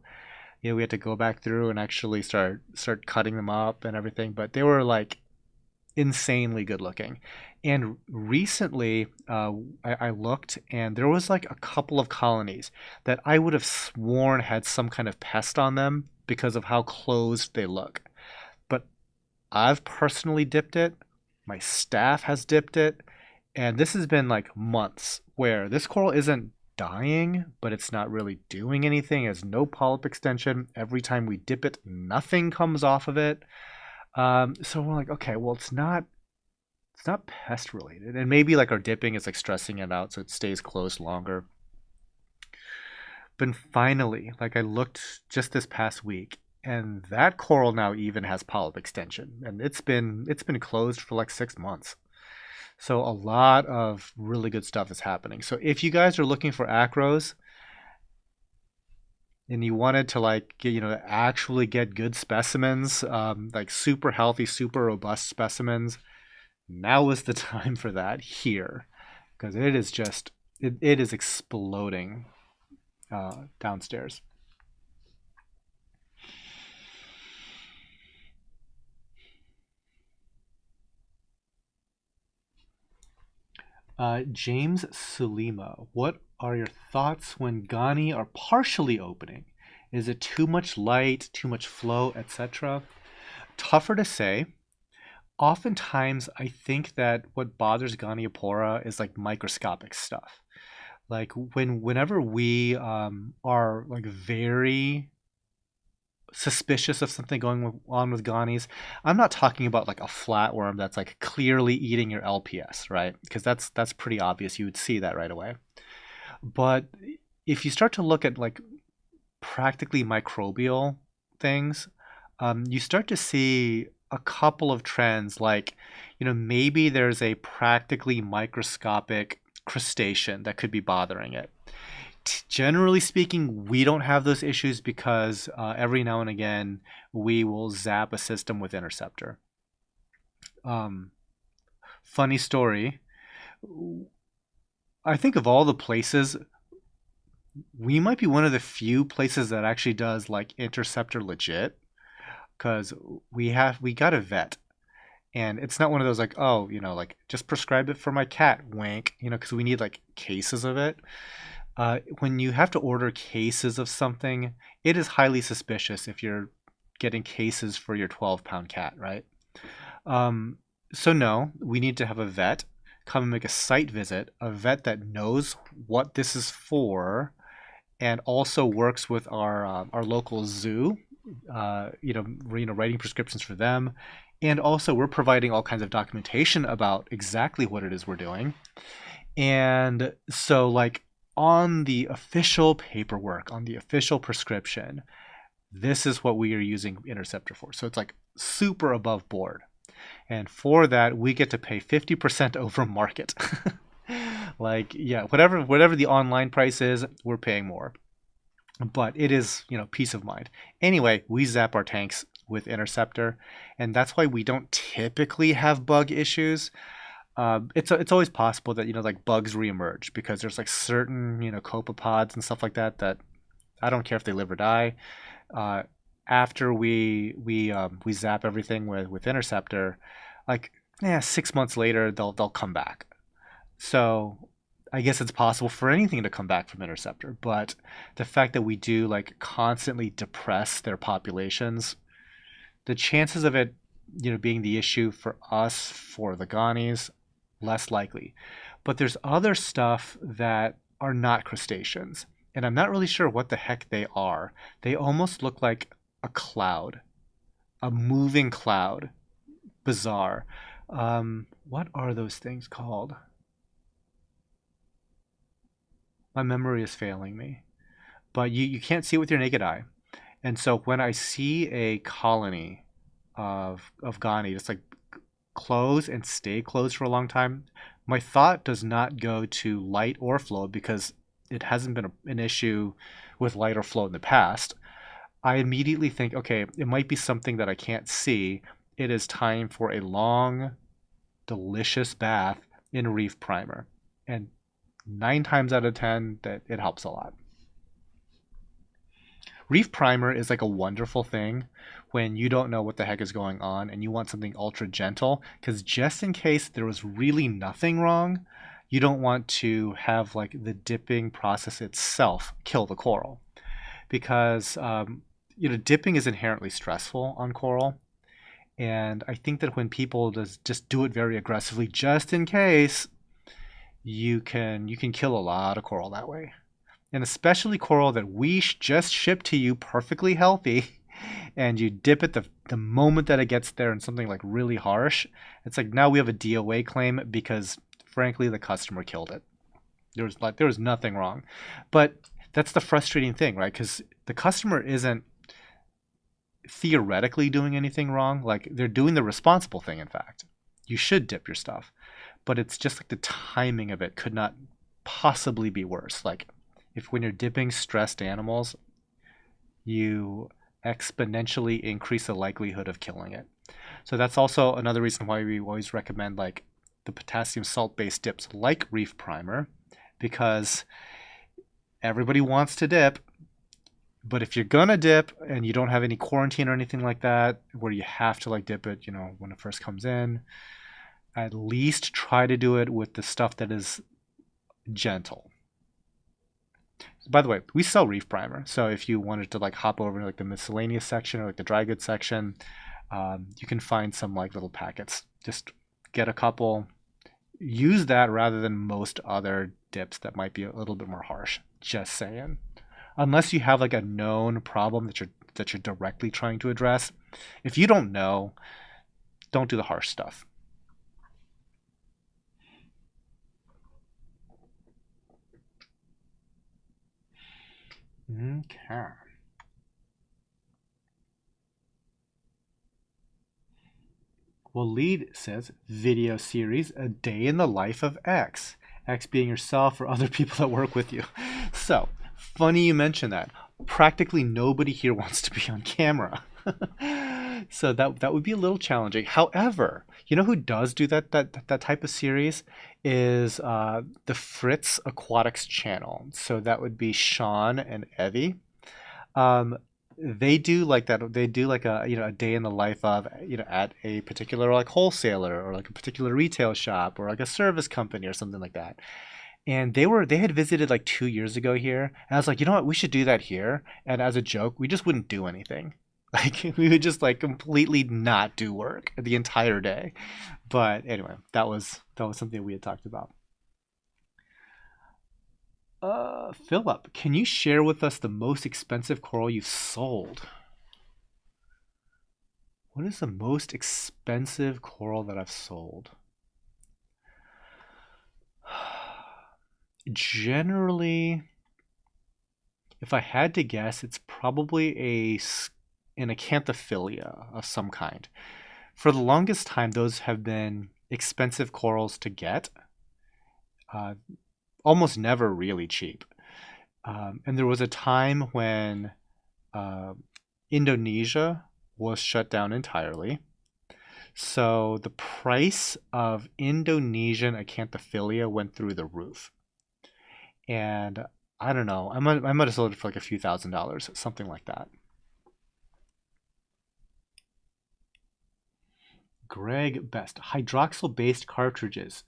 we had to go back through and actually start cutting them up and everything. But they were like insanely good looking. And recently, I looked, and there was like a couple of colonies that I would have sworn had some kind of pest on them because of how closed they look. But I've personally dipped it. My staff has dipped it, and this has been like months where this coral isn't dying, but it's not really doing anything. It has no polyp extension. Every time we dip it, nothing comes off of it. So we're like, okay, well, it's not pest related, and maybe like our dipping is like stressing it out, so it stays closed longer. But finally, like I looked just this past week, and that coral now even has polyp extension, and it's been closed for like 6 months. So a lot of really good stuff is happening. So if you guys are looking for acros and you wanted to like get, actually get good specimens, like super healthy, super robust specimens, now is the time for that here, because it is exploding downstairs. James Sulima, what are your thoughts when Ghani are partially opening? Is it too much light, too much flow, etc.? Tougher to say. Oftentimes, I think that what bothers Goniopora is like microscopic stuff. Like whenever we are like very suspicious of something going on with Gonis, I'm not talking about like a flatworm that's like clearly eating your LPS, right? Because that's pretty obvious. You would see that right away. But if you start to look at like practically microbial things, you start to see a couple of trends. Like, maybe there's a practically microscopic crustacean that could be bothering it. Generally speaking, we don't have those issues because every now and again we will zap a system with interceptor. Um, Funny story. I think of all the places, we might be one of the few places that actually does like interceptor legit. because we got a vet, and it's not one of those like, oh, like just prescribe it for my cat, wink, because we need like cases of it. When you have to order cases of something, it is highly suspicious if you're getting cases for your 12-pound cat, right? Um, so no, we need to have a vet come and make a site visit, a vet that knows what this is for, and also works with our local zoo. Writing prescriptions for them, and also we're providing all kinds of documentation about exactly what it is we're doing. And so, like on the official paperwork, on the official prescription, this is what we are using Interceptor for. So it's like super above board. And for that, we get to pay 50% over market. Like, yeah, whatever the online price is, we're paying more. But it is, peace of mind. Anyway, we zap our tanks with Interceptor, and that's why we don't typically have bug issues. It's always possible that like bugs reemerge because there's like certain copepods and stuff like that I don't care if they live or die. After we zap everything with Interceptor, like 6 months later they'll come back. So I guess it's possible for anything to come back from Interceptor, but the fact that we do like constantly depress their populations, the chances of it being the issue for us for the Ghanies, less likely. But there's other stuff that are not crustaceans, and I'm not really sure what the heck they are. They almost look like a cloud, a moving cloud. Bizarre. What are those things called? My memory is failing me. But you can't see it with your naked eye. And so when I see a colony of Ghani just like close and stay closed for a long time, my thought does not go to light or flow because it hasn't been an issue with light or flow in the past. I immediately think, okay, it might be something that I can't see. It is time for a long, delicious bath in reef primer. And 9 times out of 10, that it helps a lot. Reef primer is like a wonderful thing when you don't know what the heck is going on and you want something ultra gentle, because just in case there was really nothing wrong, you don't want to have like the dipping process itself kill the coral, because dipping is inherently stressful on coral. And I think that when people just do it very aggressively, just in case, you can kill a lot of coral that way. And especially coral that we just shipped to you perfectly healthy, and you dip it the moment that it gets there in something like really harsh. It's like now we have a DOA claim because frankly the customer killed it. There was nothing wrong. But that's the frustrating thing, right? Because the customer isn't theoretically doing anything wrong. Like, they're doing the responsible thing, in fact. You should dip your stuff. But it's just like the timing of it could not possibly be worse. Like, if when you're dipping stressed animals, you exponentially increase the likelihood of killing it. So that's also another reason why we always recommend like the potassium salt-based dips like Reef Primer, because everybody wants to dip. But if you're gonna dip and you don't have any quarantine or anything like that, where you have to like dip it, when it first comes in, at least try to do it with the stuff that is gentle. By the way, we sell Reef Primer, so if you wanted to like hop over to like the miscellaneous section or like the dry goods section, you can find some like little packets. Just get a couple, use that rather than most other dips that might be a little bit more harsh. Just saying. Unless you have like a known problem that you're directly trying to address. If you don't know, don't do the harsh stuff. Okay. Well, Lead says video series, A Day in the Life of X. X being yourself or other people that work with you. So, funny you mention that. Practically nobody here wants to be on camera. So that would be a little challenging. However, you know who does do that type of series is the Fritz Aquatics channel. So that would be Sean and Evie. they do like that. They do like a a day in the life of at a particular like wholesaler or like a particular retail shop or like a service company or something like that. And they had visited like 2 years ago here, and I was like, you know what, we should do that here. And as a joke, we just wouldn't do anything. Like we would just like completely not do work the entire day. But anyway, that was something we had talked about. Philip, can you share with us the most expensive coral you've sold? What is the most expensive coral that I've sold? Generally, if I had to guess, it's probably an acanthophilia of some kind. For the longest time, those have been expensive corals to get, uh, almost never really cheap. And there was a time when uh, Indonesia was shut down entirely. So the price of Indonesian acanthophilia went through the roof. And I don't know, I might have sold it for like a few $1,000s, something like that. Greg Best, hydroxyl based cartridges.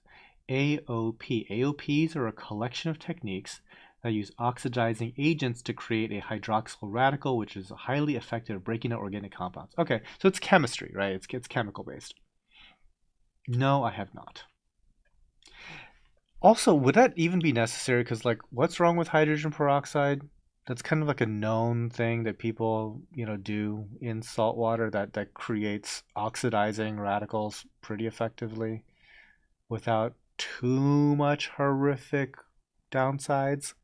AOP. AOPs are a collection of techniques that use oxidizing agents to create a hydroxyl radical, which is highly effective at breaking out organic compounds. Okay, so it's chemistry, right? It's chemical based. No, I have not. Also, would that even be necessary? Because, like, what's wrong with hydrogen peroxide? That's kind of like a known thing that people, do in salt water that creates oxidizing radicals pretty effectively without too much horrific downsides.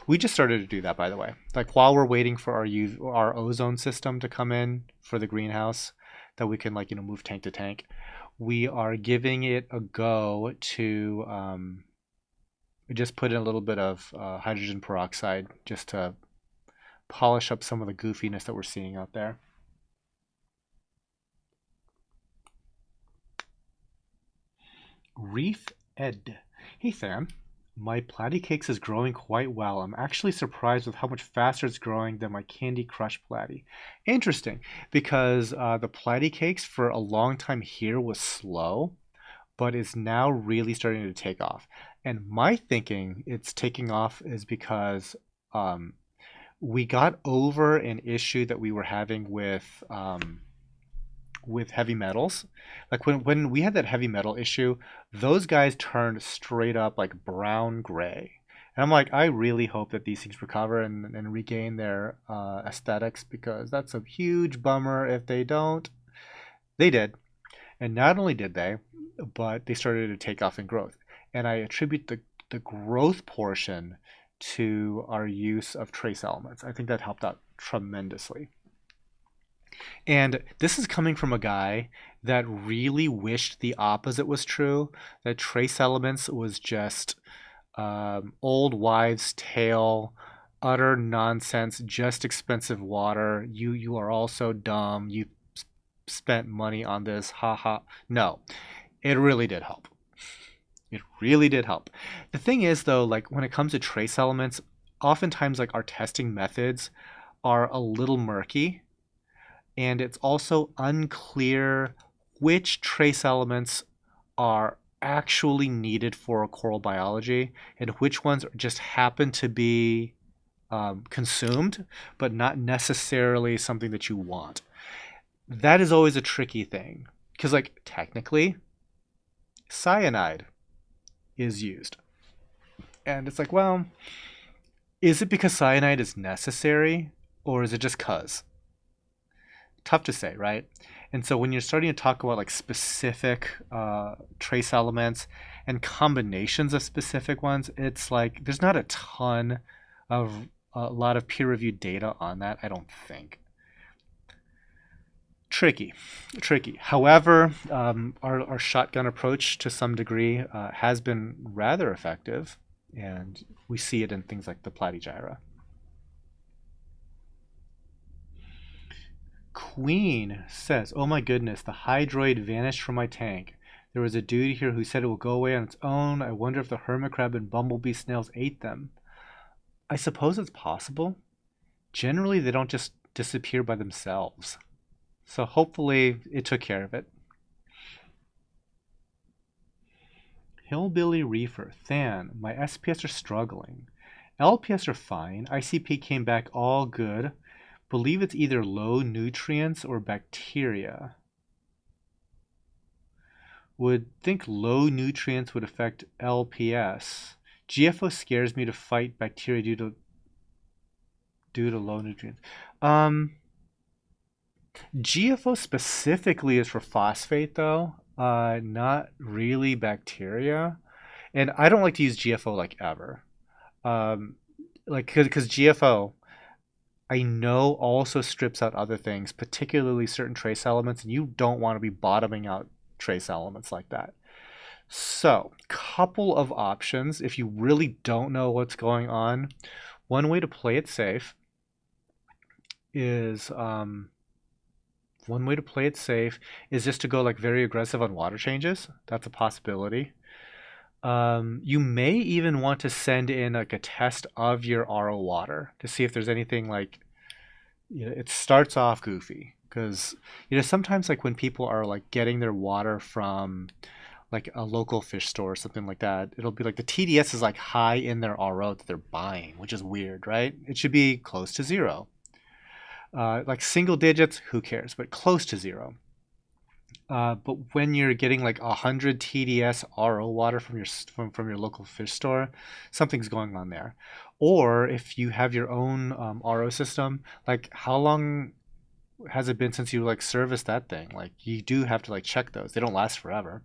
We just started to do that, by the way. Like while we're waiting for our ozone system to come in for the greenhouse, that we can like move tank to tank. We are giving it a go to just put in a little bit of hydrogen peroxide just to polish up some of the goofiness that we're seeing out there. Reef Ed. Hey Sam, my platycakes is growing quite well. I'm actually surprised with how much faster it's growing than my Candy Crush platy. Interesting, because the platycakes for a long time here was slow, but is now really starting to take off. And my thinking it's taking off is because um, we got over an issue that we were having with heavy metals. Like when we had that heavy metal issue, those guys turned straight up like brown gray. And I'm like, I really hope that these things recover and regain their aesthetics because that's a huge bummer if they don't. They did. And not only did they, but they started to take off in growth. And I attribute the growth portion to our use of trace elements. I think that helped out tremendously. And this is coming from a guy that really wished the opposite was true, that trace elements was just old wives' tale, utter nonsense, just expensive water. You are all so dumb. You spent money on this. Ha ha. No, it really did help. It really did help. The thing is, though, like when it comes to trace elements, oftentimes like our testing methods are a little murky, and it's also unclear which trace elements are actually needed for coral biology and which ones just happen to be consumed, but not necessarily something that you want. That is always a tricky thing because, like, technically, cyanide is used. And it's like, well, is it because cyanide is necessary or is it just cuz? Tough to say, right? And so when you're starting to talk about like specific trace elements and combinations of specific ones, it's like there's not a ton of a lot of peer-reviewed data on that, I don't think. Tricky, tricky. However, our shotgun approach to some degree has been rather effective, and we see it in things like the platygyra. Queen says, "Oh my goodness, the hydroid vanished from my tank. There was a dude here who said it will go away on its own. I wonder if the hermit crab and bumblebee snails ate them." I suppose it's possible. generally they don't just disappear by themselves. So hopefully it took care of it. Hillbilly Reefer, Than, my SPS are struggling. LPS are fine. ICP came back all good. Believe it's either low nutrients or bacteria. Would think low nutrients would affect LPS. GFO scares me to fight bacteria due to low nutrients. GFO specifically is for phosphate though, not really bacteria. And I don't like to use GFO like ever. Like because GFO I know also strips out other things, particularly certain trace elements, and you don't want to be bottoming out trace elements like that. So, couple of options if you really don't know what's going on. One way to play it safe is just to go like very aggressive on water changes. That's a possibility. You may even want to send in like a test of your RO water to see if there's anything like, it starts off goofy because sometimes like when people are like getting their water from like a local fish store or something like that, it'll be like the TDS is like high in their RO that they're buying, which is weird, right? It should be close to zero. Like single digits, who cares? But close to zero. But when you're getting like 100 TDS RO water from your local fish store, something's going on there. Or if you have your own RO system, like how long has it been since you like serviced that thing? Like you do have to like check those. They don't last forever.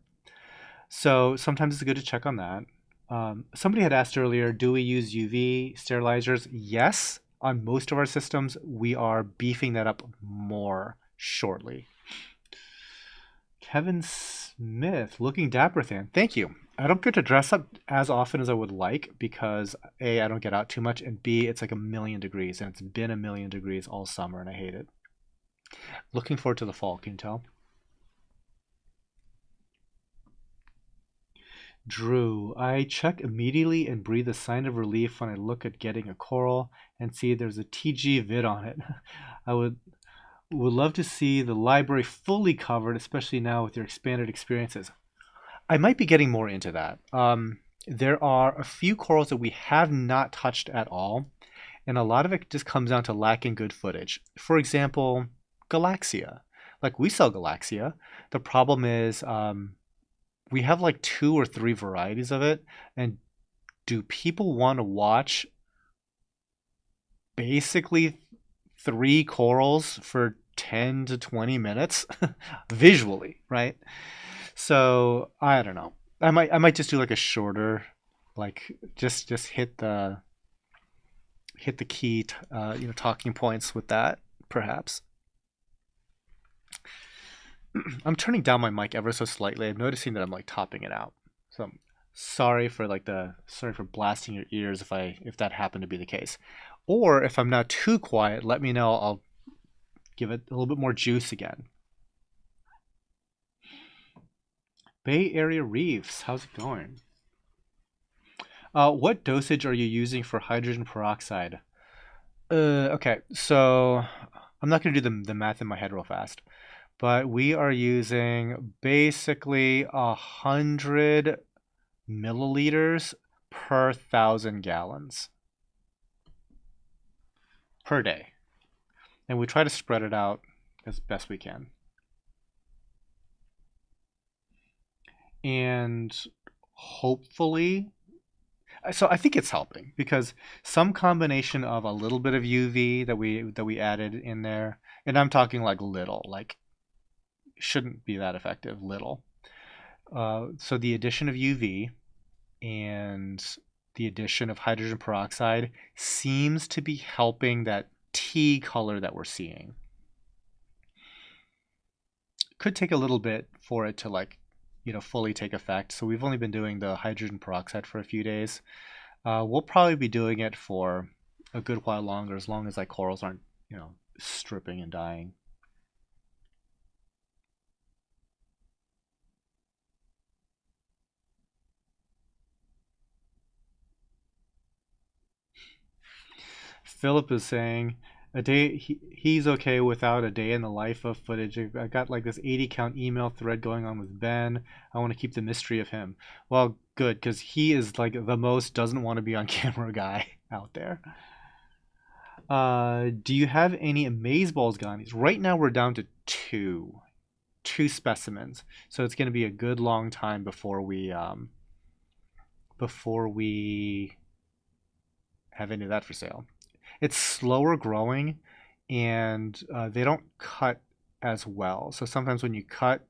So sometimes it's good to check on that. Somebody had asked earlier, do we use UV sterilizers? Yes, on most of our systems, we are beefing that up more shortly. Kevin Smith, looking dapper than. Thank you. I don't get to dress up as often as I would like because A, I don't get out too much, and B, it's like 1,000,000 degrees, and it's been 1,000,000 degrees all summer, and I hate it. Looking forward to the fall, can you tell? Drew, I check immediately and breathe a sign of relief when I look at getting a coral and see there's a TG vid on it. I would love to see the library fully covered, especially now with your expanded experiences. I might be getting more into that. There are a few corals that we have not touched at all, and a lot of it just comes down to lacking good footage. For example, Galaxia. Like we sell Galaxia. The problem is we have like 2 or 3 varieties of it, and do people want to watch basically 3 corals for 10 to 20 minutes visually, right? So I don't know. I might just do like a shorter, like just hit the key talking points with that perhaps. I'm turning down my mic ever so slightly. I'm noticing that I'm like topping it out. So sorry for blasting your ears if that happened to be the case. Or if I'm not too quiet, let me know. I'll give it a little bit more juice again. Bay Area Reefs, how's it going? What dosage are you using for hydrogen peroxide? Okay, so I'm not going to do the math in my head real fast, but we are using basically 100 milliliters per 1,000 gallons per day, and we try to spread it out as best we can. And hopefully, so I think it's helping because some combination of a little bit of UV that we added in there, and I'm talking like little, like shouldn't be that effective, little. So the addition of UV and the addition of hydrogen peroxide seems to be helping that tea color that we're seeing. Could take a little bit for it to like, fully take effect. So we've only been doing the hydrogen peroxide for a few days. We'll probably be doing it for a good while longer, as long as like corals aren't, stripping and dying. Philip is saying, A day he's okay without a day in the life of footage. I got like this 80 count email thread going on with Ben. I want to keep the mystery of him. Well, good, because he is like the most doesn't want to be on camera guy out there. Do you have any amazeballs gonnies? Right now we're down to two specimens, so it's going to be a good long time before we have any of that for sale. It's slower growing, and they don't cut as well. So sometimes when you cut,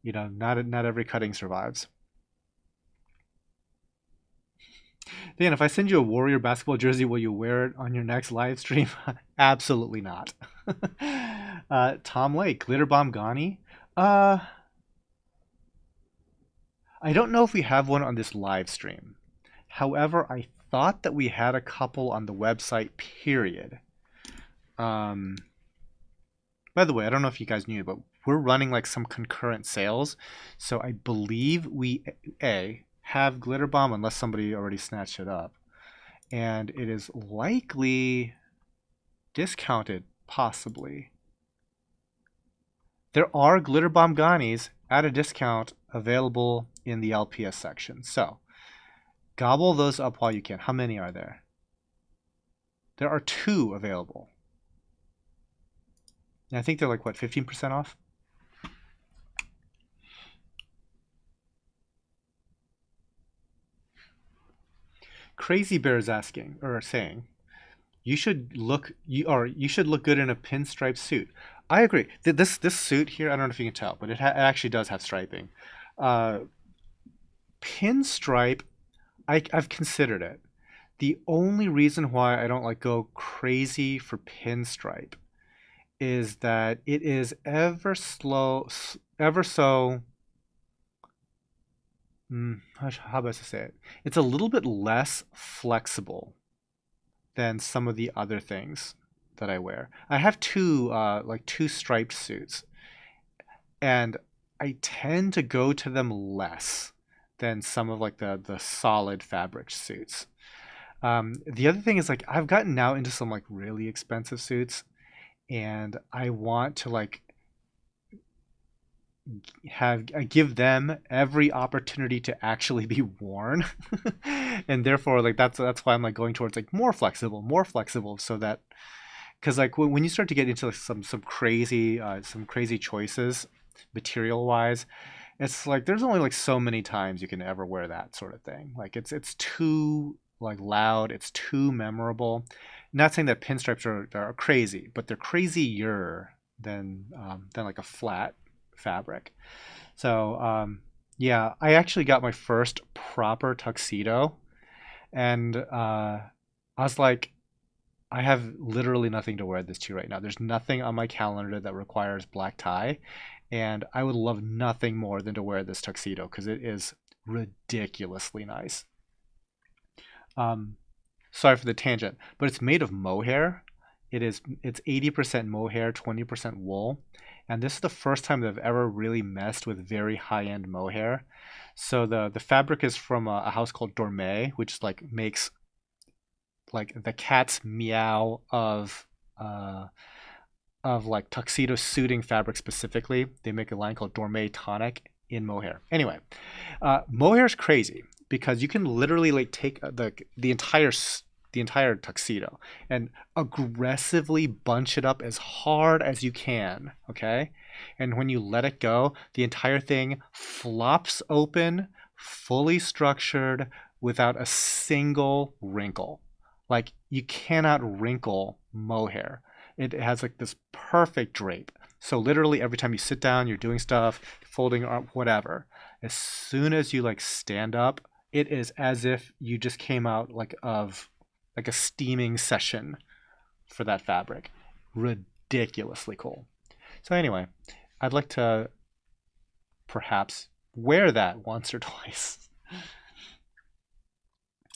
not every cutting survives. Dan, if I send you a Warrior basketball jersey, will you wear it on your next live stream? Absolutely not. Tom Lake, Glitter Bomb Ghani. Uh, I don't know if we have one on this live stream. However, I thought that we had a couple on the website, period. Um, by the way, I don't know if you guys knew, but we're running like some concurrent sales. So I believe we have Glitter Bomb unless somebody already snatched it up. And it is likely discounted, possibly. There are Glitter Bomb Ghanies at a discount available in the LPS section. So gobble those up while you can. How many are there? There are 2 available. And I think they're like, what, 15% off? Crazy Bear is asking, or saying, you should look good in a pinstripe suit. I agree. This suit here, I don't know if you can tell, but it actually does have striping. Uh, Pinstripe, I've considered it. The only reason why I don't like go crazy for pinstripe is that it is ever so how best to say it? It's a little bit less flexible than some of the other things that I wear. I have two striped suits, and I tend to go to them less than some of like the solid fabric suits. The other thing is like I've gotten now into some like really expensive suits, and I want to like give them every opportunity to actually be worn, and therefore like that's why I'm like going towards like more flexible, so that because like when you start to get into like some crazy choices material wise, it's like there's only like so many times you can ever wear that sort of thing. Like it's too like loud, it's too memorable. Not saying that pinstripes are crazy, but they're crazier than like a flat fabric. So yeah, I actually got my first proper tuxedo, and I was like, I have literally nothing to wear this to right now. There's nothing on my calendar that requires black tie, and I would love nothing more than to wear this tuxedo because it is ridiculously nice. Um, Sorry for the tangent, but it's made of mohair. It's 80% mohair, 20% wool. And this is the first time that I've ever really messed with very high-end mohair. So the fabric is from a house called Dorme, which like makes like the cat's meow of like tuxedo suiting fabric specifically. They make a line called Dorme Tonic in mohair. Anyway, mohair is crazy because you can literally like take the entire tuxedo and aggressively bunch it up as hard as you can, okay? And when you let it go, the entire thing flops open, fully structured, without a single wrinkle. Like you cannot wrinkle mohair. It has like this perfect drape. So literally every time you sit down, you're doing stuff, folding or whatever. As soon as you like stand up, it is as if you just came out like of like a steaming session for that fabric. Ridiculously cool. So anyway, I'd like to perhaps wear that once or twice.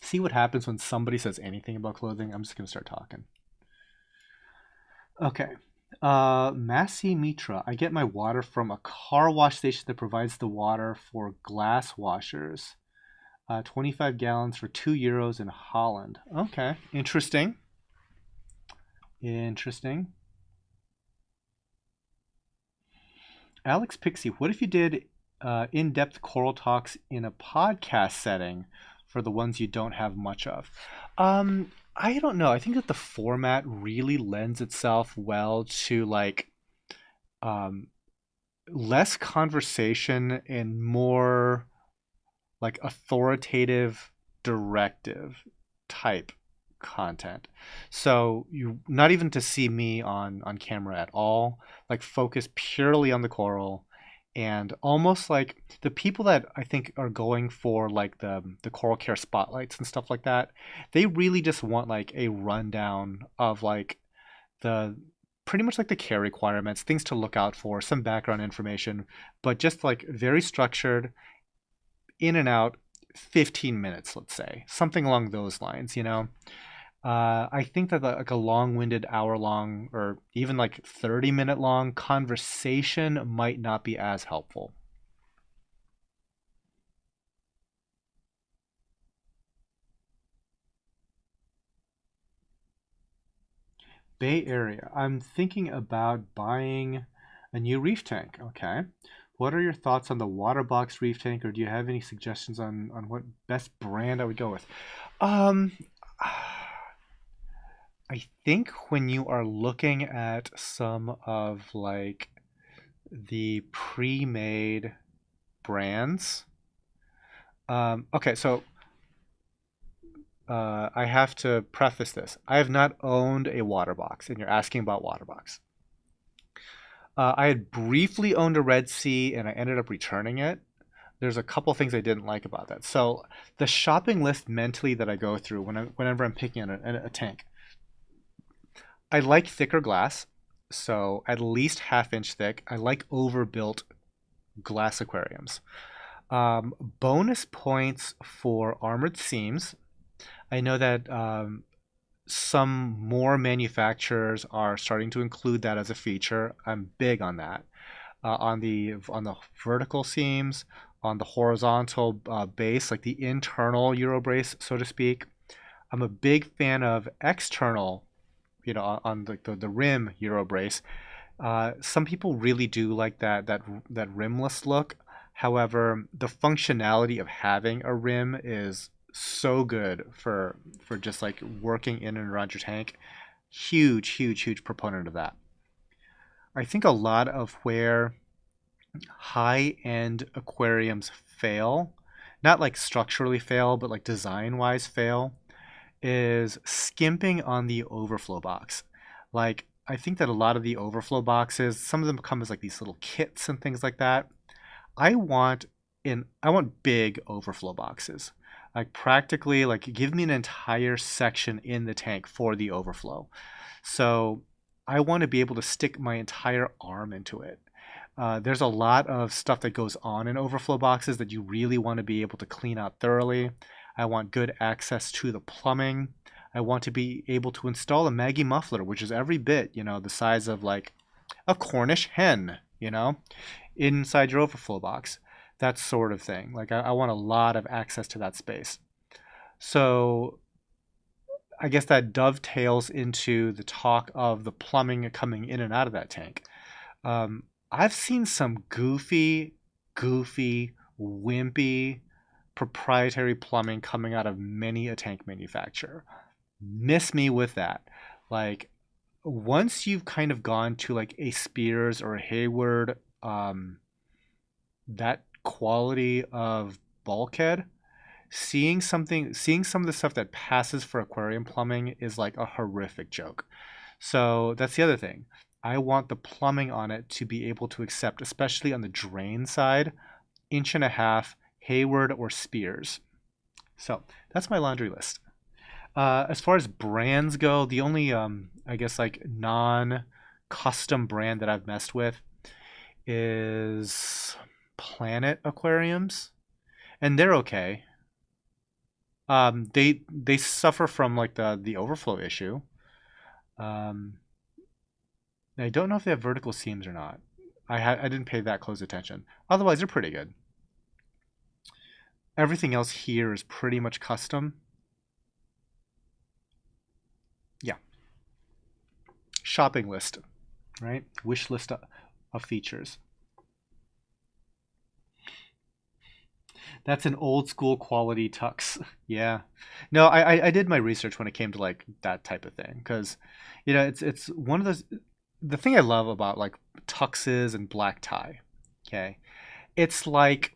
See what happens when somebody says anything about clothing. I'm just gonna start talking. Okay. Massi Mitra. I get my water from a car wash station that provides the water for glass washers. 25 gallons for €2 in Holland. Okay, interesting. Interesting. Alex Pixie, what if you did in-depth coral talks in a podcast setting for the ones you don't have much of? I don't know. I think that the format really lends itself well to like um, less conversation and more like authoritative directive type content. So you not even to see me on camera at all, like focus purely on the coral and almost like the people that I think are going for like the coral care spotlights and stuff like that, they really just want like a rundown of like the pretty much like the care requirements, things to look out for, some background information, but just like very structured in and out 15 minutes, let's say, something along those lines, you know. I think that like a long-winded hour-long or even like 30-minute long conversation might not be as helpful. Bay Area. I'm thinking about buying a new reef tank. Okay. What are your thoughts on the water box reef tank, or do you have any suggestions on what best brand I would go with? Um, I think when you are looking at some of like the pre-made brands, okay, so I have to preface this. I have not owned a water box, and you're asking about water box. I had briefly owned a Red Sea, and I ended up returning it. There's a couple things I didn't like about that. So the shopping list mentally that I go through whenever I'm picking a tank, I like thicker glass, so at least half-inch thick. I like overbuilt glass aquariums. Bonus points for armored seams. I know that some more manufacturers are starting to include that as a feature. I'm big on that. On the vertical seams, on the horizontal base, like the internal Euro brace, so to speak. I'm a big fan of external, on the rim Euro brace. Some people really do like that rimless look. However, the functionality of having a rim is so good for just like working in and around your tank. Huge, huge, huge proponent of that. I think a lot of where high-end aquariums fail, not like structurally fail, but like design-wise fail, is skimping on the overflow box. Like, I think that a lot of the overflow boxes, some of them come as like these little kits and things like that. I want I want big overflow boxes. Like practically like give me an entire section in the tank for the overflow. So I want to be able to stick my entire arm into it. There's a lot of stuff that goes on in overflow boxes that you really want to be able to clean out thoroughly. I want good access to the plumbing. I want to be able to install a Maggie muffler, which is every bit, the size of like a Cornish hen, inside your overflow box. That sort of thing. Like I want a lot of access to that space. So I guess that dovetails into the talk of the plumbing coming in and out of that tank. I've seen some goofy, wimpy proprietary plumbing coming out of many a tank manufacturer. Miss me with that. Like once you've kind of gone to like a Spears or a Hayward, that quality of bulkhead, seeing some of the stuff that passes for aquarium plumbing is like a horrific joke. So that's the other thing. I want the plumbing on it to be able to accept, especially on the drain side, inch and a half, Hayward or Spears. So that's my laundry list. As far as brands go, the only I guess like non-custom brand that I've messed with is Planet Aquariums, and they're okay. They suffer from like the overflow issue. Um, I don't know if they have vertical seams or not. I didn't pay that close attention. Otherwise, they're pretty good. Everything else here is pretty much custom. Yeah. shopping list, right? Wish list of features. That's an old school quality tux. Yeah. No, I did my research when it came to like that type of thing because, it's one of those. The thing I love about like tuxes and black tie, okay, it's like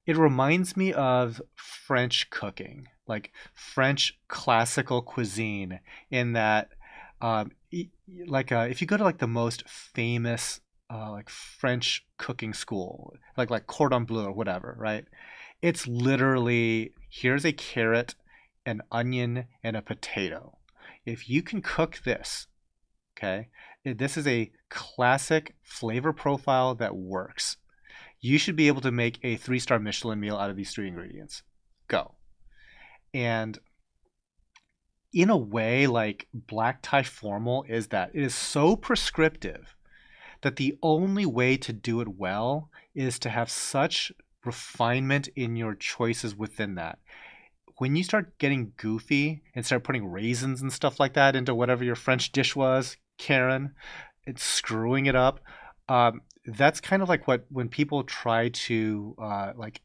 it reminds me of French cooking, like French classical cuisine, in that, if you go to like the most famous like French cooking school, like Cordon Bleu or whatever, right? It's literally here's a carrot, an onion, and a potato. If you can cook this, okay, this is a classic flavor profile that works. You should be able to make a 3-star Michelin meal out of these 3 ingredients. Go. And in a way, like black tie formal is that it is so prescriptive that the only way to do it well is to have such refinement in your choices within that. When you start getting goofy and start putting raisins and stuff like that into whatever your French dish was, Karen, it's screwing it up. That's kind of like when people try to like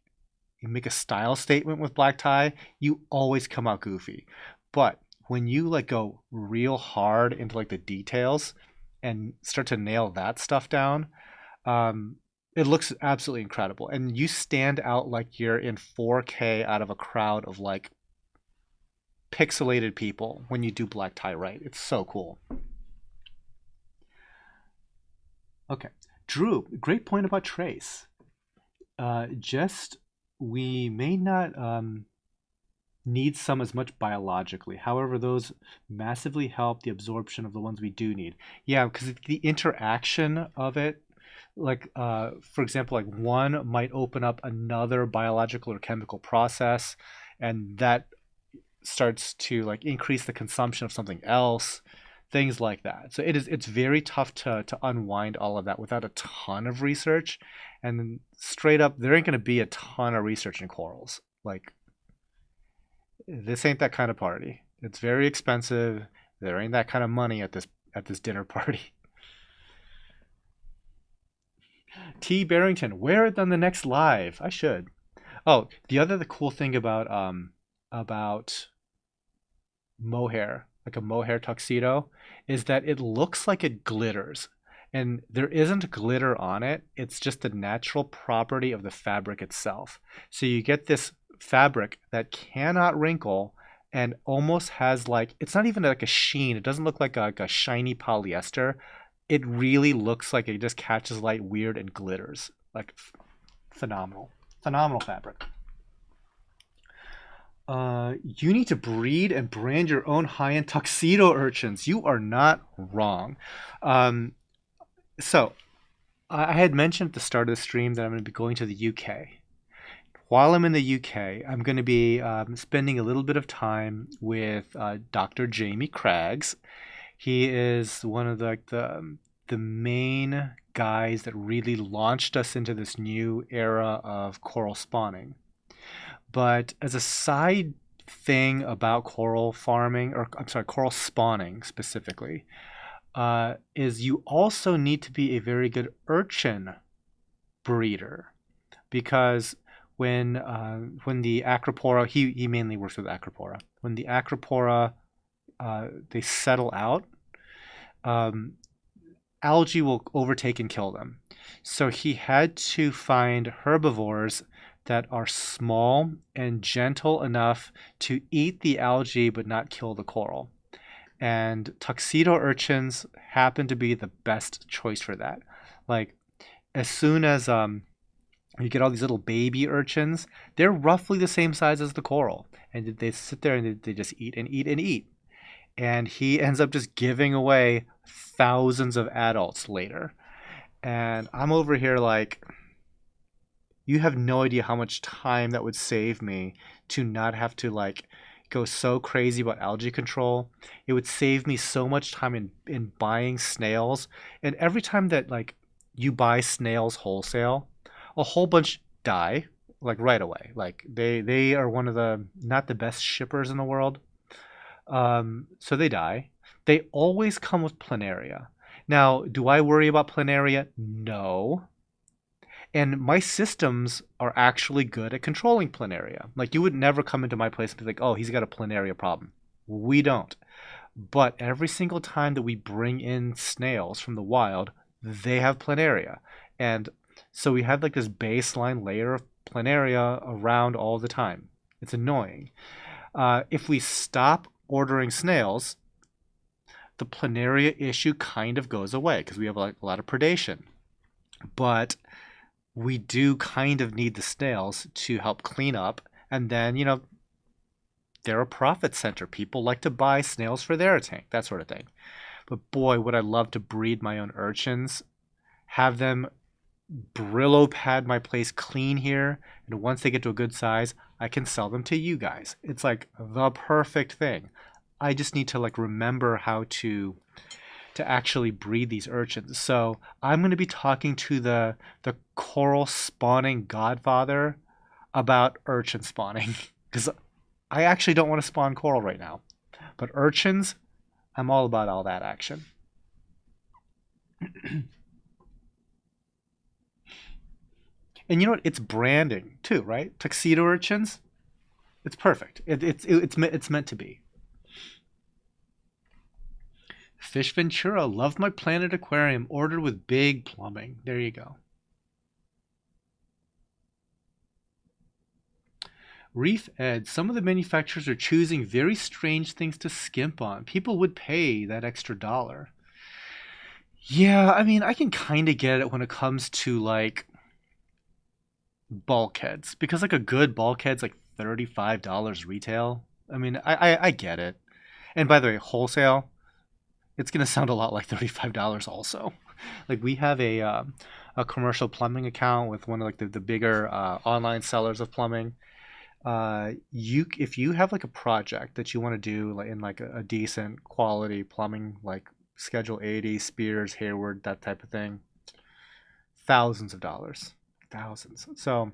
make a style statement with black tie, you always come out goofy. But when you like go real hard into like the details and start to nail that stuff down, it looks absolutely incredible. And you stand out like you're in 4K out of a crowd of like pixelated people when you do black tie right. It's so cool. Okay. Drew, great point about trace. Just we may not need some as much biologically. However, those massively help the absorption of the ones we do need. Yeah, because the interaction of it, like for example, like one might open up another biological or chemical process, and that starts to like increase the consumption of something else, things like that. So it's very tough to unwind all of that without a ton of research. And then straight up, there ain't going to be a ton of research in corals. Like this ain't that kind of party. It's very expensive. There ain't that kind of money at this dinner party. T Barrington, wear it on the next live. I should. Oh, the cool thing about mohair, like a mohair tuxedo, is that it looks like it glitters. And there isn't glitter on it. It's just the natural property of the fabric itself. So you get this fabric that cannot wrinkle and almost has like, it's not even like a sheen. It doesn't look like a shiny polyester. It really looks like it just catches light weird and glitters. Like phenomenal. Phenomenal fabric. You need to breed and brand your own high-end tuxedo urchins. You are not wrong. So I had mentioned at the start of the stream that I'm going to be going to the UK. While I'm in the UK, I'm going to be spending a little bit of time with Dr. Jamie Craggs. He is one of the main guys that really launched us into this new era of coral spawning. But as a side thing about coral farming, or I'm sorry, coral spawning specifically, is you also need to be a very good urchin breeder, because when the acropora, he mainly works with acropora. When the acropora they settle out, algae will overtake and kill them. So he had to find herbivores that are small and gentle enough to eat the algae but not kill the coral. And tuxedo urchins happen to be the best choice for that. Like as soon as you get all these little baby urchins, they're roughly the same size as the coral, and they sit there and they just eat and eat and eat. And he ends up just giving away thousands of adults later. And I'm over here like, you have no idea how much time that would save me to not have to like go so crazy about algae control. It would save me so much time in buying snails. And every time that like you buy snails wholesale, a whole bunch die like right away. Like they are one of the not the best shippers in the world. So they die. They always come with planaria. Now, do I worry about planaria? No. And my systems are actually good at controlling planaria. Like you would never come into my place and be like, oh, he's got a planaria problem. We don't. But every single time that we bring in snails from the wild, they have planaria. And so we have like this baseline layer of planaria around all the time. It's annoying. If we stop ordering snails, the planaria issue kind of goes away because we have like a lot of predation. But we do kind of need the snails to help clean up. And then, they're a profit center. People like to buy snails for their tank, that sort of thing. But boy, would I love to breed my own urchins, have them Brillo pad my place clean here, and once they get to a good size, I can sell them to you guys. It's like the perfect thing. I just need to like remember how to actually breed these urchins. So I'm going to be talking to the coral spawning godfather about urchin spawning because I actually don't want to spawn coral right now. But urchins, I'm all about all that action. And you know what? It's branding too, right? Tuxedo urchins. It's perfect. It's meant to be. Fish Ventura, love my planet aquarium, ordered with big plumbing. There you go. Reef Ed, some of the manufacturers are choosing very strange things to skimp on. People would pay that extra dollar. Yeah, I mean, I can kind of get it when it comes to like bulkheads because like a good bulkhead's like $35 retail. I mean, I get it. And by the way, wholesale, it's gonna sound a lot like $35 also. Like we have a commercial plumbing account with one of like the bigger online sellers of plumbing. You if you have like a project that you want to do like in like a decent quality plumbing like Schedule 80, Spears, Hayward, that type of thing, thousands of dollars, thousands. So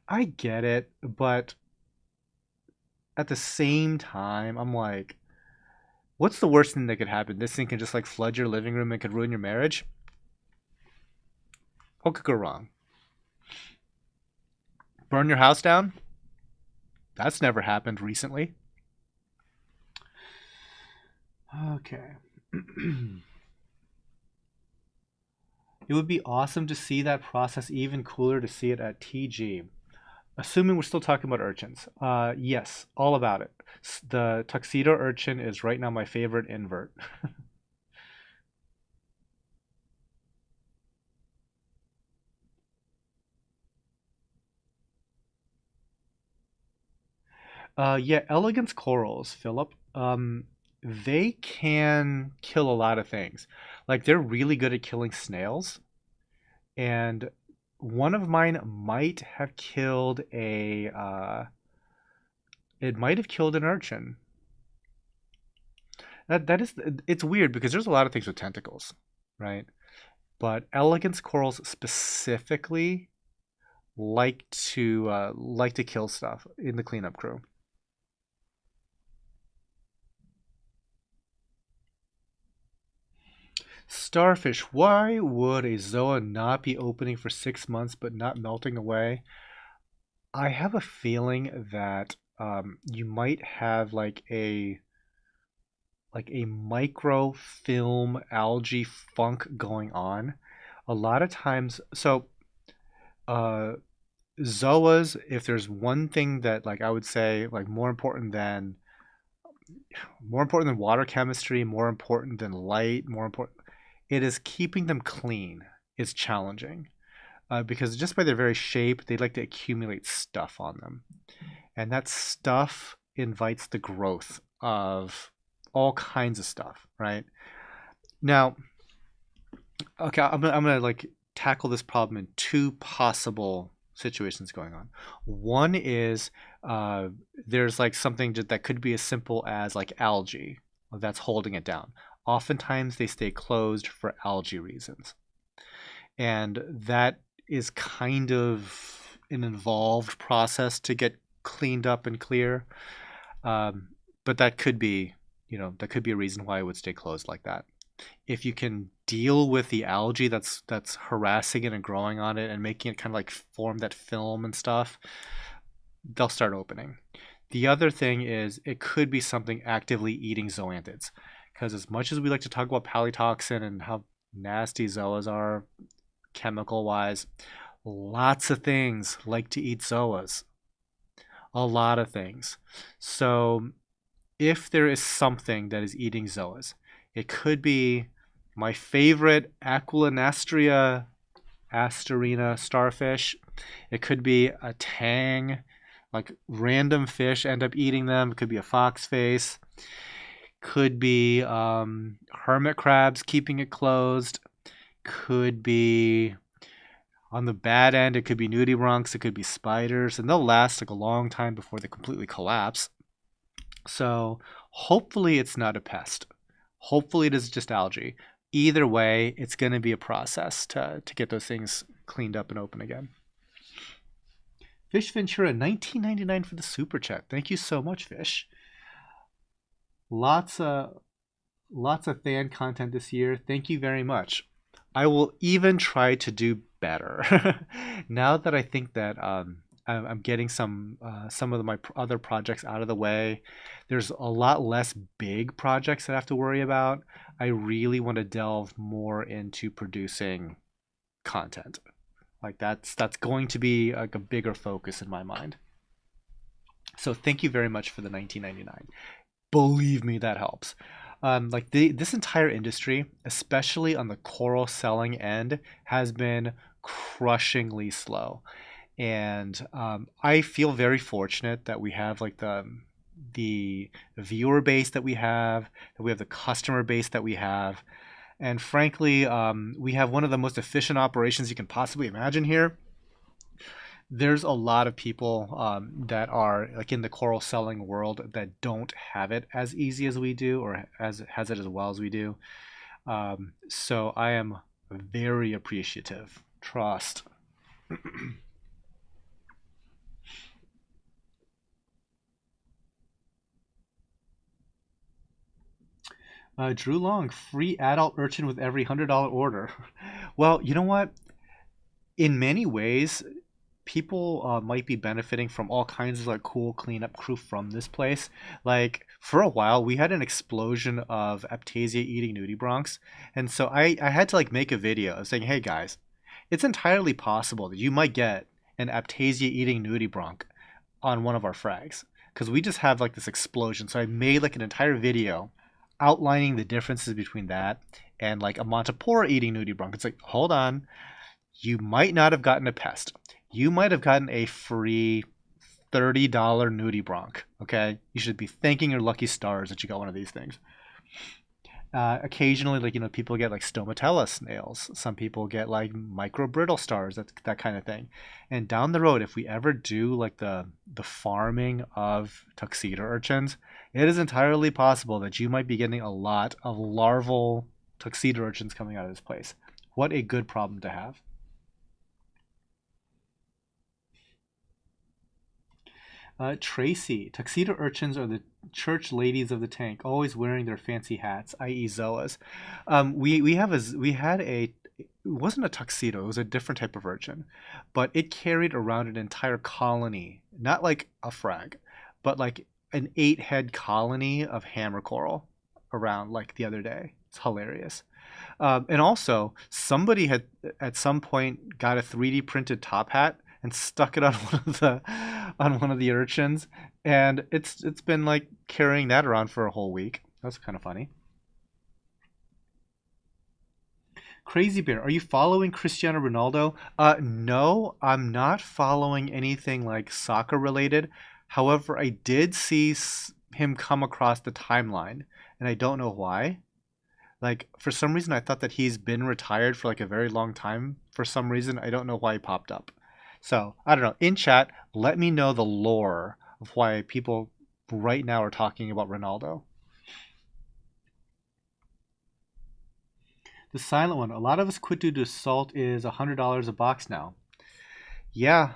I get it, but at the same time, I'm like, what's the worst thing that could happen? This thing can just like flood your living room and could ruin your marriage. What could go wrong? Burn your house down? That's never happened recently. Okay. It would be awesome to see that process, even cooler to see it at TG. Assuming we're still talking about urchins. Yes, all about it. The tuxedo urchin is right now my favorite invert. Yeah, elegance corals, Philip. They can kill a lot of things. Like they're really good at killing snails, and one of mine might have killed a. It might have killed an urchin. That is, it's weird because there's a lot of things with tentacles, right? But elegance corals specifically like to kill stuff in the cleanup crew. Starfish, why would a Zoa not be opening for 6 months but not melting away? I have a feeling that you might have like a microfilm algae funk going on. A lot of times, so uh, Zoas, if there's one thing that like I would say like more important than water chemistry, more important than light, more important, it is keeping them clean is challenging because just by their very shape, they like to accumulate stuff on them. And that stuff invites the growth of all kinds of stuff, right? Now, okay, I'm gonna like tackle this problem in two possible situations going on. One is uh, there's like something that could be as simple as like algae that's holding it down. Oftentimes they stay closed for algae reasons, and that is kind of an involved process to get cleaned up and clear. Um, but that could be, that could be a reason why it would stay closed like that. If you can deal with the algae that's harassing it and growing on it and making it kind of like form that film and stuff, they'll start opening. The other thing is it could be something actively eating zoanthids, because as much as we like to talk about palytoxin and how nasty zoas are chemical wise, lots of things like to eat zoas. A lot of things. So if there is something that is eating zoas, it could be my favorite Aquilonastria asterina starfish. It could be a tang, like random fish end up eating them. It could be a foxface. Could be hermit crabs keeping it closed. Could be on the bad end, it could be nudibranchs, it could be spiders, and they'll last like a long time before they completely collapse. So hopefully it's not a pest. Hopefully it is just algae. Either way, it's going to be a process to get those things cleaned up and open again. Fish Ventura, $19.99 for the super chat. Thank you so much, Fish. Lots of fan content this year. Thank you very much. I will even try to do better. Now that I think that I'm getting some of my other projects out of the way, there's a lot less big projects that I have to worry about. I really want to delve more into producing content. Like that's going to be like a bigger focus in my mind. So thank you very much for the $19.99. Believe me, that helps. This entire industry, especially on the coral selling end, has been crushingly slow, and I feel very fortunate that we have like the viewer base that we have the customer base that we have, and frankly, we have one of the most efficient operations you can possibly imagine here. There's a lot of people that are like in the coral selling world that don't have it as easy as we do, or has it as well as we do. So I am very appreciative. Trust. Drew Long, free adult urchin with every $100 order. Well, you know what? In many ways, people might be benefiting from all kinds of like cool cleanup crew from this place. Like for a while, we had an explosion of Aptasia eating nudibranchs, and so I had to like make a video saying, "Hey guys, it's entirely possible that you might get an Aptasia eating nudibranch on one of our frags because we just have like this explosion." So I made like an entire video outlining the differences between that and like a Montipora eating nudibranch. It's like, hold on, you might not have gotten a pest. You might have gotten a free $30 nudibranch. Okay, you should be thanking your lucky stars that you got one of these things. Occasionally, like people get like stomatella snails. Some people get like micro brittle stars. That kind of thing. And down the road, if we ever do like the farming of tuxedo urchins, it is entirely possible that you might be getting a lot of larval tuxedo urchins coming out of this place. What a good problem to have. Tracy, tuxedo urchins are the church ladies of the tank, always wearing their fancy hats, i.e. zoas. We had a, it wasn't a tuxedo, it was a different type of urchin, but it carried around an entire colony, not like a frag, but like an 8-head colony of hammer coral around like the other day. It's hilarious. And also, somebody had at some point got a 3D printed top hat and stuck it on one of the urchins, and it's been like carrying that around for a whole week. That's kind of funny. Crazy Bear, are you following Cristiano Ronaldo? No, I'm not following anything like soccer related. However, I did see him come across the timeline, and I don't know why. Like for some reason, I thought that he's been retired for like a very long time. For some reason, I don't know why he popped up. So I don't know. In chat, let me know the lore of why people right now are talking about Ronaldo. The silent one. A lot of us quit due to salt is $100 a box now. Yeah.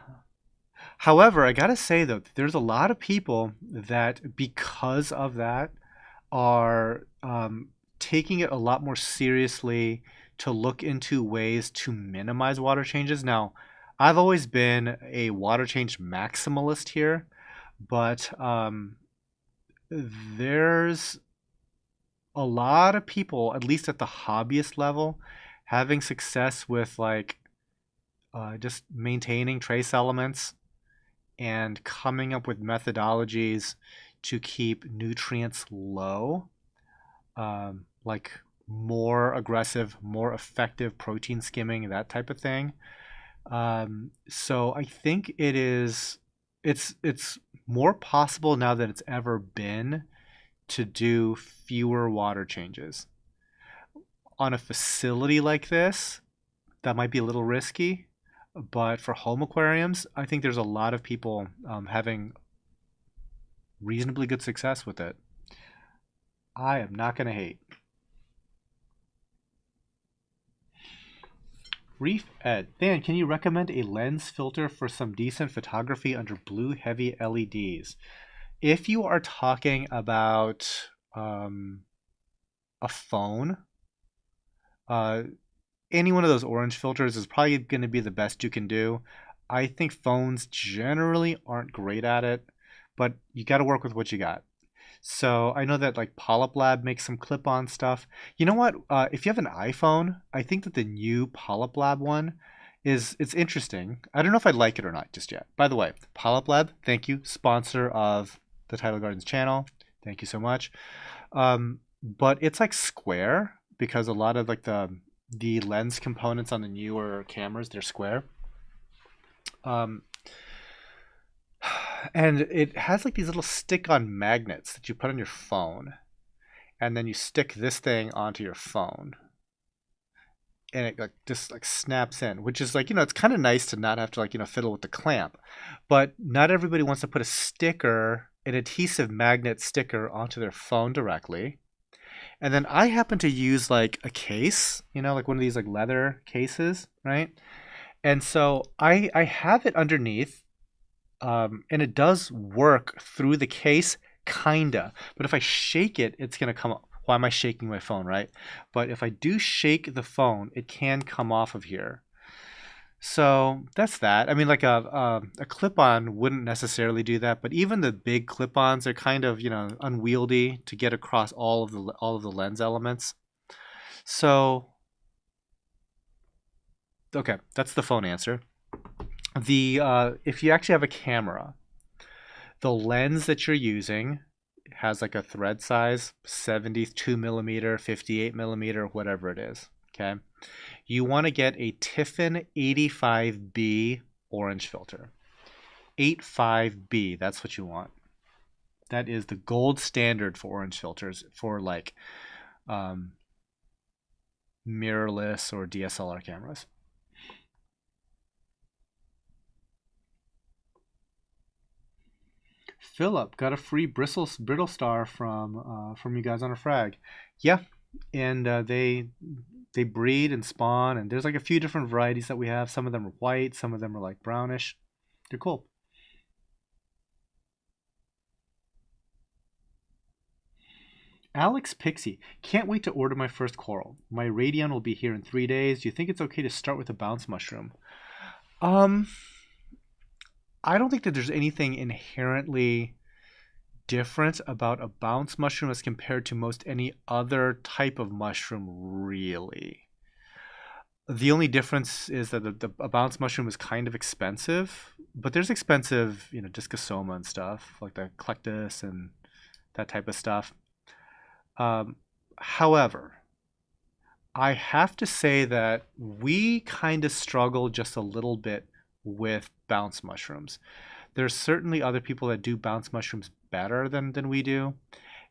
However, I gotta say though, there's a lot of people that because of that are taking it a lot more seriously to look into ways to minimize water changes. Now, I've always been a water change maximalist here, but there's a lot of people, at least at the hobbyist level, having success with like just maintaining trace elements and coming up with methodologies to keep nutrients low, like more aggressive, more effective protein skimming, that type of thing. So I think it's more possible now than it's ever been to do fewer water changes. On a facility like this, that might be a little risky, but for home aquariums, I think there's a lot of people having reasonably good success with it. I am not going to hate. Reef Ed. Dan, can you recommend a lens filter for some decent photography under blue heavy LEDs? If you are talking about a phone, uh, any one of those orange filters is probably going to be the best you can do. I think phones generally aren't great at it, but you got to work with what you got. So I know that like Polyp Lab makes some clip-on stuff. You know what? If you have an iPhone, I think that the new Polyp Lab one it's interesting. I don't know if I'd like it or not just yet. By the way, Polyp Lab, thank you, sponsor of the Tidal Gardens channel. Thank you so much. But it's like square because a lot of like the lens components on the newer cameras, they're square. Um, and it has like these little stick-on magnets that you put on your phone, and then you stick this thing onto your phone, and it like just like snaps in, which is like it's kind of nice to not have to like fiddle with the clamp, but not everybody wants to put a sticker, an adhesive magnet sticker onto their phone directly. And then I happen to use like a case, like one of these like leather cases, right? And so I have it underneath, and it does work through the case, kinda. But if I shake it, it's gonna come. Why am I shaking my phone, right? But if I do shake the phone, it can come off of here. So that's that. I mean, like a clip-on wouldn't necessarily do that, but even the big clip-ons are kind of unwieldy to get across all of the lens elements. So okay, that's the phone answer. The if you actually have a camera, the lens that you're using has like a thread size 72 millimeter, 58 millimeter, whatever it is. Okay. You want to get a Tiffin 85B orange filter. 85B, that's what you want. That is the gold standard for orange filters for like mirrorless or DSLR cameras. Philip got a free brittle star from you guys on a frag. Yeah, and they breed and spawn, and there's like a few different varieties that we have. Some of them are white, some of them are like brownish. They're cool. Alex Pixie, can't wait to order my first coral. My radion will be here in 3 days. Do you think it's okay to start with a bounce mushroom? Um, I don't think that there's anything inherently different about a bounce mushroom as compared to most any other type of mushroom, really. The only difference is that a bounce mushroom is kind of expensive, but there's expensive, discosoma and stuff, like the clectus and that type of stuff. However, I have to say that we kind of struggle just a little bit with bounce mushrooms. There's certainly other people that do bounce mushrooms better than we do.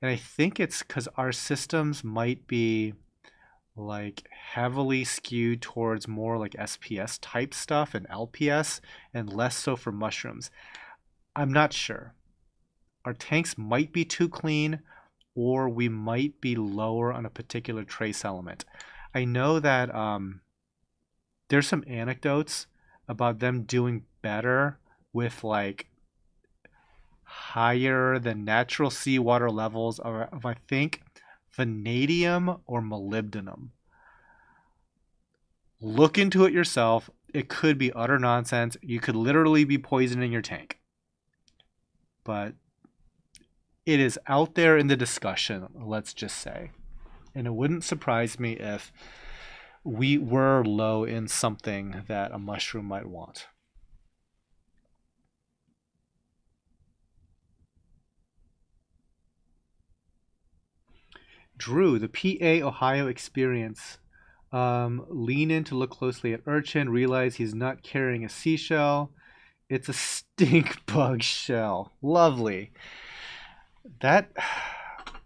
And I think it's because our systems might be like heavily skewed towards more like SPS type stuff and LPS and less so for mushrooms. I'm not sure. Our tanks might be too clean, or we might be lower on a particular trace element. I know that there's some anecdotes about them doing better with like higher than natural seawater levels of I think, vanadium or molybdenum. Look into it yourself. It could be utter nonsense. You could literally be poisoning your tank. But it is out there in the discussion, let's just say. And it wouldn't surprise me if we were low in something that a mushroom might want. Drew, the PA Ohio experience. Lean in to look closely at urchin, realize he's not carrying a seashell. It's a stink bug shell. Lovely. That,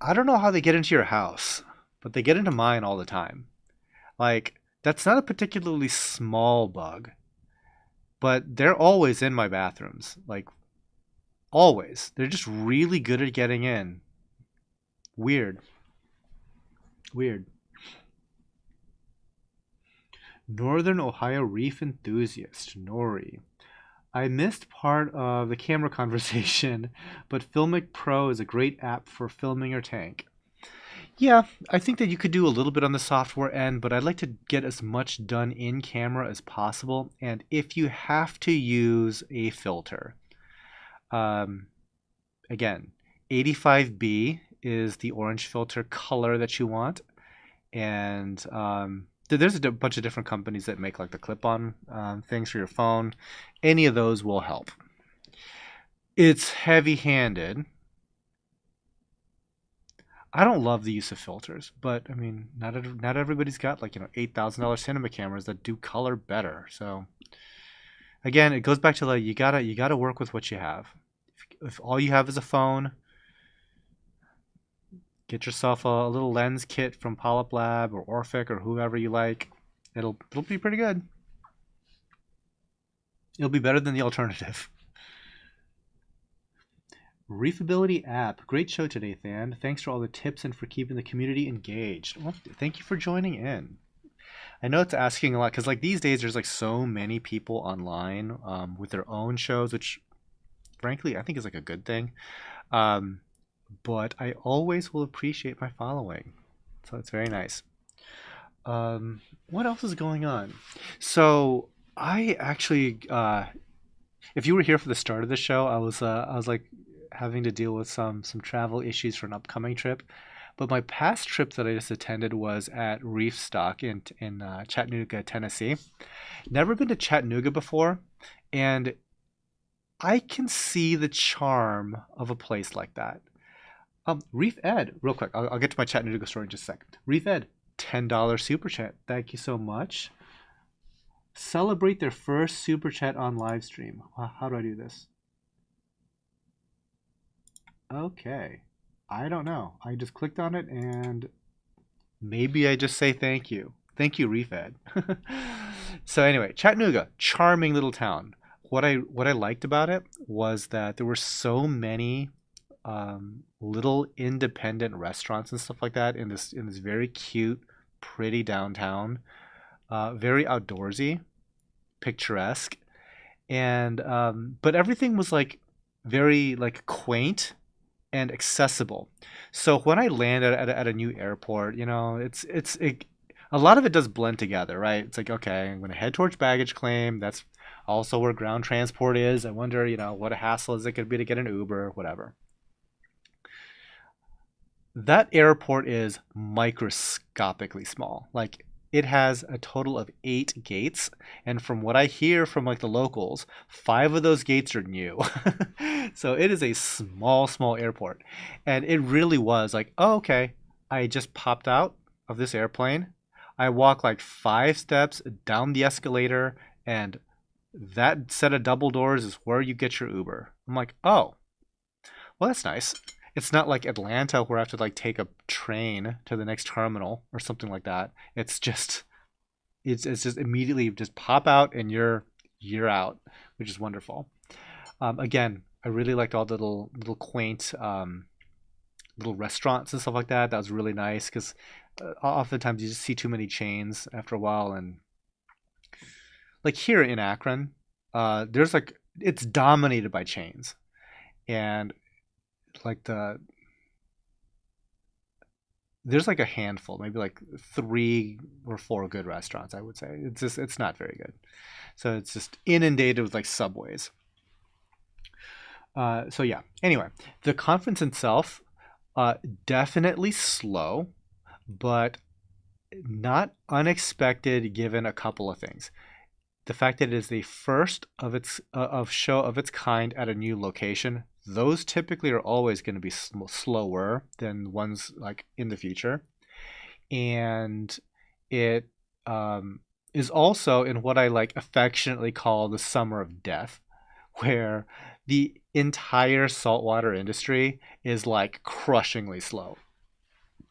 I don't know how they get into your house, but they get into mine all the time. Like, that's not a particularly small bug, but they're always in my bathrooms. Like, always. They're just really good at getting in. Weird. Weird. Northern Ohio reef enthusiast, Nori. I missed part of the camera conversation, but Filmic Pro is a great app for filming your tank. Yeah, I think that you could do a little bit on the software end, but I'd like to get as much done in camera as possible. And if you have to use a filter, um, again, 85B is the orange filter color that you want. And there's a bunch of different companies that make like the clip-on things for your phone. Any of those will help. It's heavy-handed. I don't love the use of filters, but I mean, not everybody's got like $8,000 cinema cameras that do color better. So again, it goes back to like you gotta work with what you have. If all you have is a phone, get yourself a little lens kit from Polyp Lab or Orphic or whoever you like. It'll be pretty good. It'll be better than the alternative. Reefability app. Great show today, Than. Thanks for all the tips and for keeping the community engaged. Well, thank you for joining in. I know it's asking a lot because like these days there's like so many people online with their own shows, which frankly I think is like a good thing. But I always will appreciate my following. So it's very nice. What else is going on? So I actually, if you were here for the start of the show, I was like having to deal with some travel issues for an upcoming trip. But my past trip that I just attended was at Reef Stock in Chattanooga, Tennessee. Never been to Chattanooga before, and I can see the charm of a place like that. Reef Ed, real quick. I'll get to my Chattanooga story in just a second. Reef Ed, $10 super chat. Thank you so much. Celebrate their first super chat on live stream. How do I do this? Okay. I don't know. I just clicked on it and maybe I just say thank you. Thank you, Reef Ed. So anyway, Chattanooga, charming little town. What I liked about it was that there were so many little independent restaurants and stuff like that in this very cute, pretty downtown, very outdoorsy, picturesque, and but everything was like very like quaint and accessible. So when I land at a new airport, a lot of it does blend together, right? It's like, okay, I'm going to head towards baggage claim. That's also where ground transport is. I wonder, what a hassle is it going to be to get an Uber, whatever. That airport is microscopically small. Like it has a total of 8 gates, and from what I hear from like the locals, 5 of those gates are new. So it is a small airport, and it really was like, oh, okay, I just popped out of this airplane. I walk like 5 steps down the escalator, and that set of double doors is where you get your Uber. I'm like, oh, well, that's nice. It's not like Atlanta where I have to like take a train to the next terminal or something like that. It's just immediately just pop out and you're out, which is wonderful. Again, I really liked all the little quaint little restaurants and stuff like that. That was really nice because oftentimes you just see too many chains after a while, and like here in Akron, there's like it's dominated by chains. and like there's like a handful, maybe like 3 or 4 good restaurants, I would say. It's not very good. So it's just inundated with like subways. So yeah. Anyway, the conference itself, uh, definitely slow, but not unexpected given a couple of things. The fact that it is the first of its of show of its kind at a new location, those typically are always going to be slower than ones like in the future. And it um, is also in what I like affectionately call the summer of death, where the entire saltwater industry is like crushingly slow.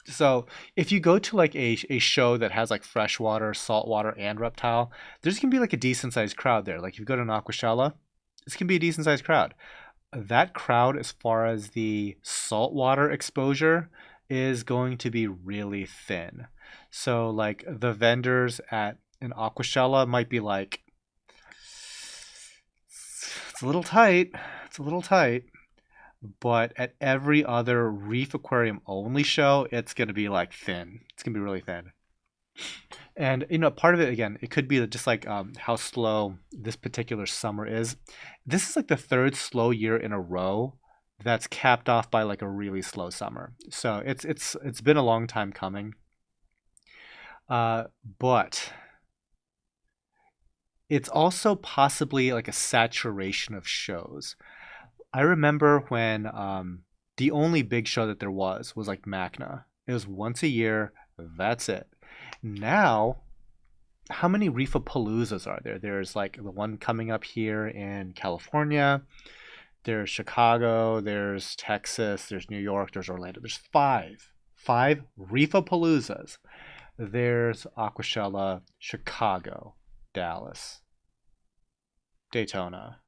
So if you go to like a show that has like freshwater, saltwater, and reptile, there's gonna be like a decent sized crowd there. Like if you go to an Aquashella, it's gonna be a decent sized crowd. That crowd, as far as the saltwater exposure, is going to be really thin. So like the vendors at an Aquashella might be like, it's a little tight. It's a little tight. But at every other reef aquarium only show, it's going to be like thin. It's going to be really thin. And part of it again, it could be just like how slow this particular summer is. This is like the third slow year in a row that's capped off by like a really slow summer. So it's been a long time coming. But it's also possibly like a saturation of shows. I remember when the only big show that there was like Macna. It was once a year. That's it. Now, how many Reefapaloozas are there? There's like the one coming up here in California. There's Chicago. There's Texas. There's New York. There's Orlando. There's five Reefapaloozas. There's Aquashella, Chicago, Dallas, Daytona.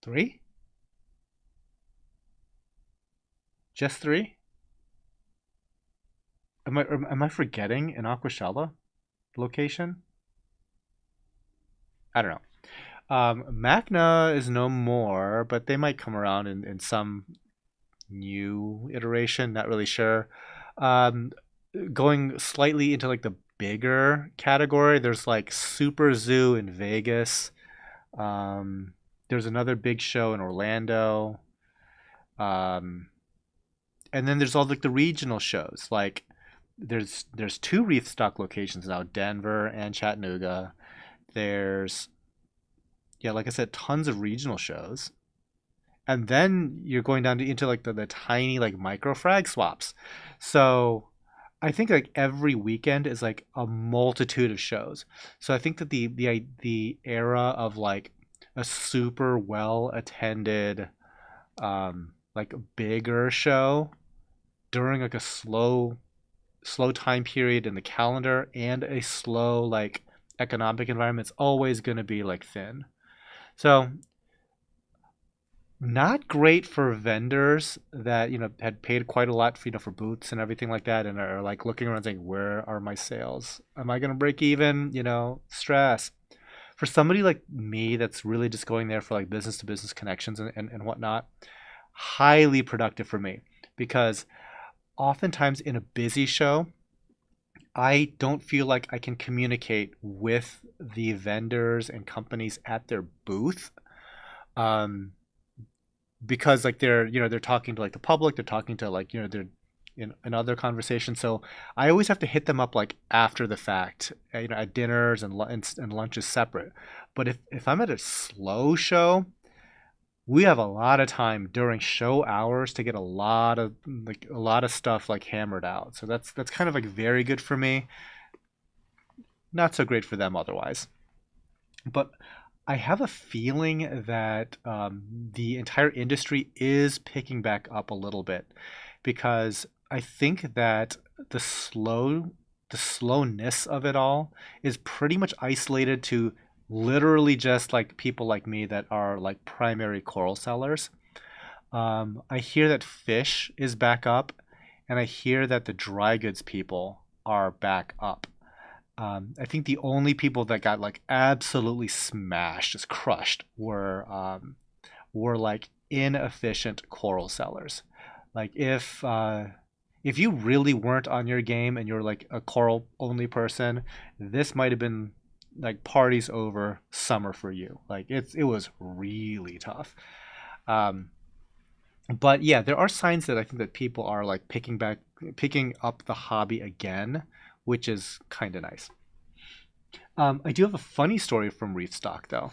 3? Just 3? Am I forgetting an Aquashella location? I don't know. Magna is no more, but they might come around in some new iteration. Not really sure. Um, Going slightly into like the bigger category, there's like Super Zoo in Vegas. Um, there's another big show in Orlando. Um, and then there's all like the regional shows. Like there's 2 reef stock locations now, Denver and Chattanooga. There's, yeah, like I said, tons of regional shows. And then you're going down into like the tiny like micro frag swaps. So I think like every weekend is like a multitude of shows. So I think that the era of like a super well attended like bigger show during like a slow time period in the calendar and a slow like economic environment is always going to be like thin. So not great for vendors that had paid quite a lot for for booths and everything like that, and are like looking around saying, where are my sales? Am I going to break even? Stress. For somebody like me that's really just going there for like business to business connections and whatnot, highly productive for me, because oftentimes in a busy show, I don't feel like I can communicate with the vendors and companies at their booth. Um, because like they're talking to like the public, they're talking to like they're in other conversations. So I always have to hit them up like after the fact, at dinners and lunches separate. But if I'm at a slow show, we have a lot of time during show hours to get a lot of stuff like hammered out. So that's kind of like very good for me. Not so great for them otherwise. But I have a feeling that the entire industry is picking back up a little bit, because I think that the slow the slowness of it all is pretty much isolated to literally just like people like me that are like primary coral sellers. I hear that fish is back up, and I hear that the dry goods people are back up. I think the only people that got like absolutely smashed, just crushed, were like inefficient coral sellers. Like if you really weren't on your game and you're like a coral only person, this might have been like parties over summer for you. Like it was really tough. Um, but yeah, there are signs that I think that people are like picking up the hobby again, which is kind of nice. I do have a funny story from reef stock though.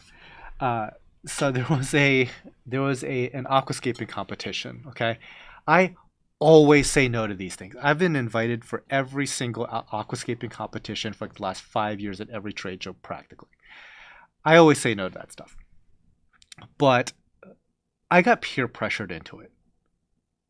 Uh, so there was a an aquascaping competition. Okay, I always say no to these things. I've been invited for every single aquascaping competition for like the last 5 years at every trade show practically. I always say no to that stuff, but I got peer pressured into it.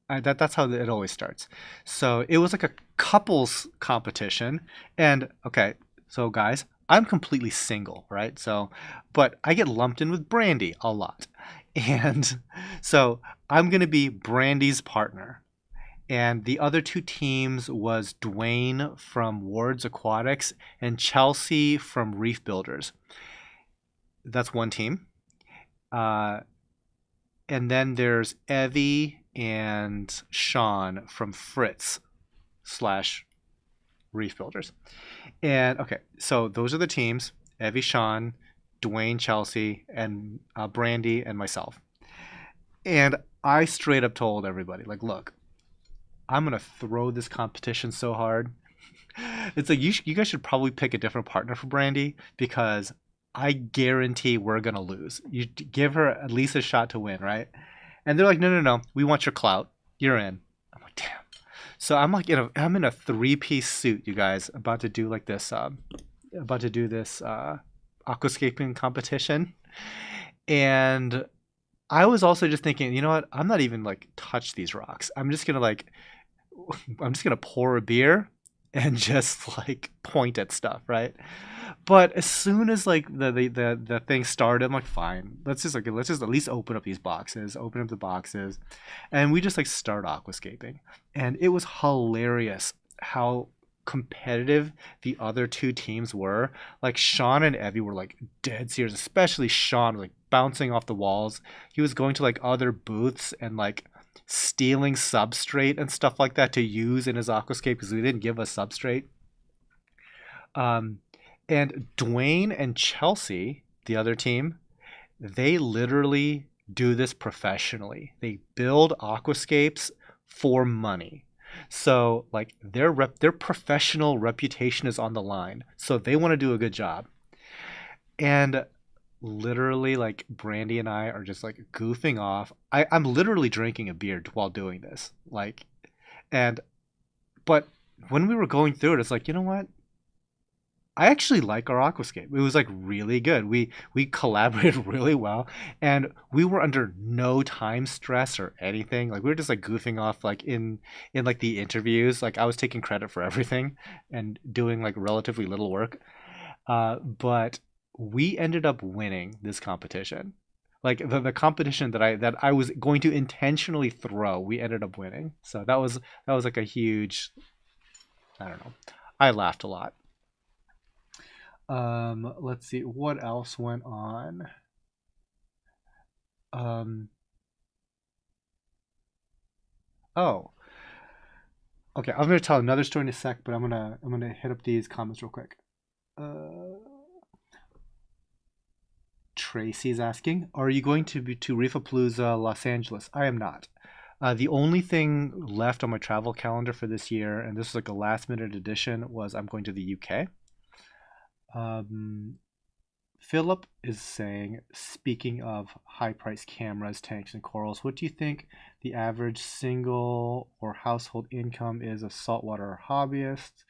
That's how it always starts. So it was like a couples competition, and okay, so guys, I'm completely single, right? So, but I get lumped in with Brandy a lot, and so I'm gonna be Brandy's partner. And the other two teams was Dwayne from Ward's Aquatics and Chelsea from Reef Builders. That's one team. Uh, and then there's Evie and Sean from Fritz slash Reef Builders. And okay, so those are the teams: Evie, Sean, Dwayne, Chelsea, and Brandy and myself. And I straight up told everybody, like, look, I'm gonna throw this competition so hard. It's like you guys should probably pick a different partner for Brandy because I guarantee we're gonna lose. You give her at least a shot to win, right? And they're like, no, no, no, we want your clout. You're in. I'm like, damn. So I'm in a three-piece suit, you guys, about to do like this, about to do this aquascaping competition, and I was also just thinking, you know what? I'm not even like touch these rocks. I'm just gonna pour a beer and just like point at stuff, right? But as soon as like the thing started, I'm like, fine, let's just at least open up the boxes, and we just like start aquascaping, and it was hilarious how competitive the other two teams were. Like Sean and Evie were like dead serious, especially Sean, like bouncing off the walls. He was going to like other booths and like stealing substrate and stuff like that to use in his aquascape because we didn't give us substrate. Um, and Dwayne and Chelsea, the other team, they literally do this professionally. They build aquascapes for money. So like their professional reputation is on the line. So they want to do a good job. And literally like Brandy and I are just like goofing off. I'm literally drinking a beer while doing this. Like and but when we were going through it, it's like, you know what? I actually like our aquascape. It was like really good. We collaborated really well, and we were under no time stress or anything. Like we were just like goofing off, like in like the interviews. Like I was taking credit for everything and doing like relatively little work. But we ended up winning this competition. Like the competition that I was going to intentionally throw, we ended up winning. So that was like a huge. I don't know. I laughed a lot. Let's see what else went on. Um, oh, okay. I'm gonna tell another story in a sec, but I'm gonna hit up these comments real quick. Uh, Tracy's asking, "Are you going to be to Reefapalooza, Los Angeles?" I am not. The only thing left on my travel calendar for this year, and this is like a last minute addition, was I'm going to the UK. Um, Philip is saying, speaking of high priced cameras, tanks, and corals, what do you think the average single or household income is of saltwater hobbyists?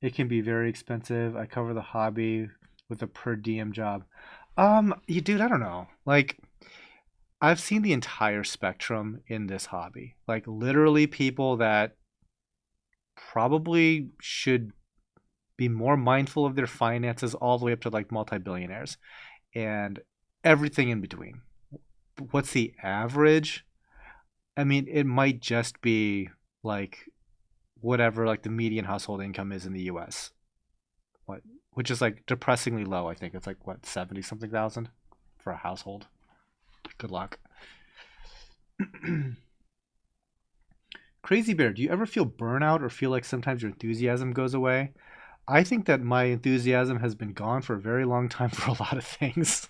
It can be very expensive. I cover the hobby with a per diem job. You dude, I don't know. Like, I've seen the entire spectrum in this hobby. Like, literally, people that probably should be more mindful of their finances, all the way up to like multi-billionaires and everything in between. What's the average? I mean, it might just be like whatever like the median household income is in the US. what, which is like depressingly low. I think it's like what, 70 something thousand for a household. Good luck. Crazy Bear, do you ever feel burnout or feel like sometimes your enthusiasm goes away? I think that my enthusiasm has been gone for a very long time for a lot of things.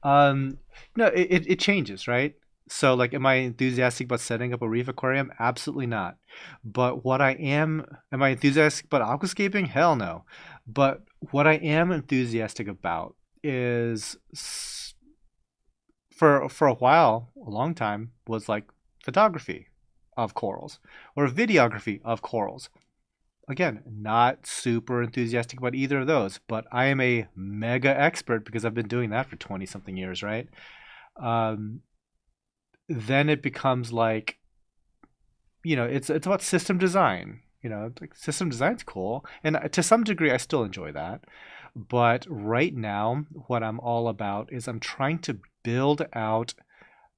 um, no, it changes, right? So, like, am I enthusiastic about setting up a reef aquarium? Absolutely not. But am I enthusiastic about aquascaping? Hell no. But what I am enthusiastic about is for a while, a long time, was like photography of corals or videography of corals. Again, not super enthusiastic about either of those, but I am a mega expert because I've been doing that for 20 something years, right? Um, then it becomes like, it's about system design. Like system design's cool, and to some degree, I still enjoy that. But right now, what I'm all about is I'm trying to build out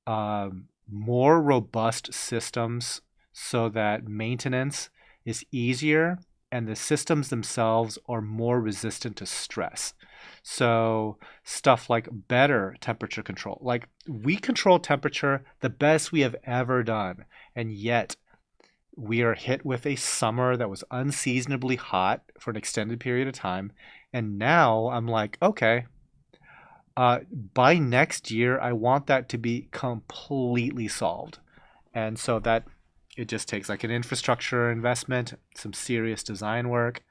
more robust systems so that maintenance is easier and the systems themselves are more resistant to stress. So, stuff like better temperature control. Like, we control temperature the best we have ever done. And yet, we are hit with a summer that was unseasonably hot for an extended period of time. And now I'm like, okay, by next year, I want that to be completely solved. And so that it just takes like an infrastructure investment, some serious design work.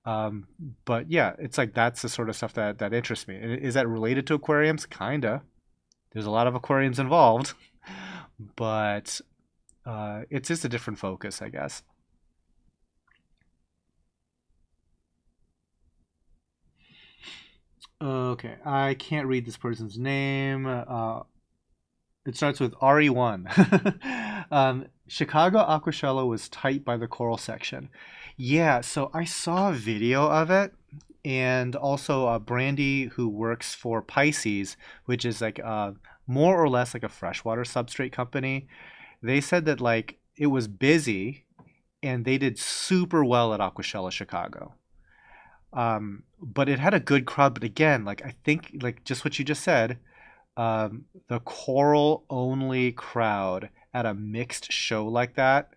Um, but yeah, it's like that's the sort of stuff that interests me. Is that related to aquariums? Kinda. There's a lot of aquariums involved, but it's just a different focus, I guess. Okay, I can't read this person's name. It starts with RE1. Chicago Aquashello was tight by the coral section. Yeah, so I saw a video of it, and also Brandy, who works for Pisces, which is like more or less like a freshwater substrate company. They said that like it was busy, and they did super well at Aquashella Chicago. But it had a good crowd. But again, like I think like just what you just said, the choral only crowd at a mixed show like that,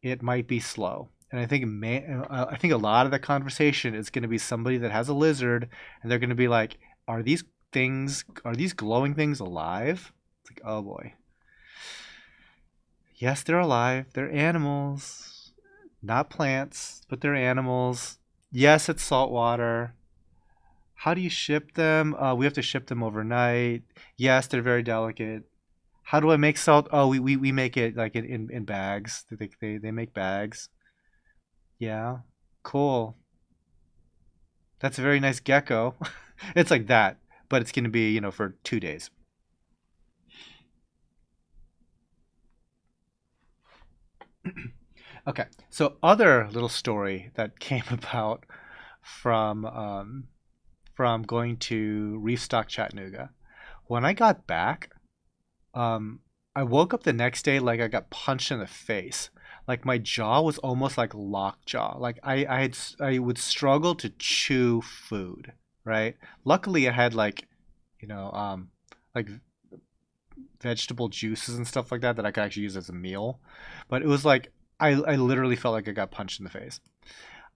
it might be slow. And I think a lot of the conversation is going to be somebody that has a lizard, and they're going to be like, are these glowing things alive? It's like, oh boy. Yes, they're alive. They're animals, not plants, but they're animals. Yes, it's salt water. How do you ship them? We have to ship them overnight. Yes, they're very delicate. How do I make salt? Oh, we make it like in bags. They make bags. Yeah, cool. That's a very nice gecko. It's like that, but it's going to be, for 2 days. Okay, so other little story that came about from going to Reef Stock Chattanooga. When I got back, um, I woke up the next day like I got punched in the face. Like my jaw was almost like locked jaw. Like I would struggle to chew food, right? Luckily I had like, you know, like vegetable juices and stuff like that I could actually use as a meal. But it was like I literally felt like I got punched in the face.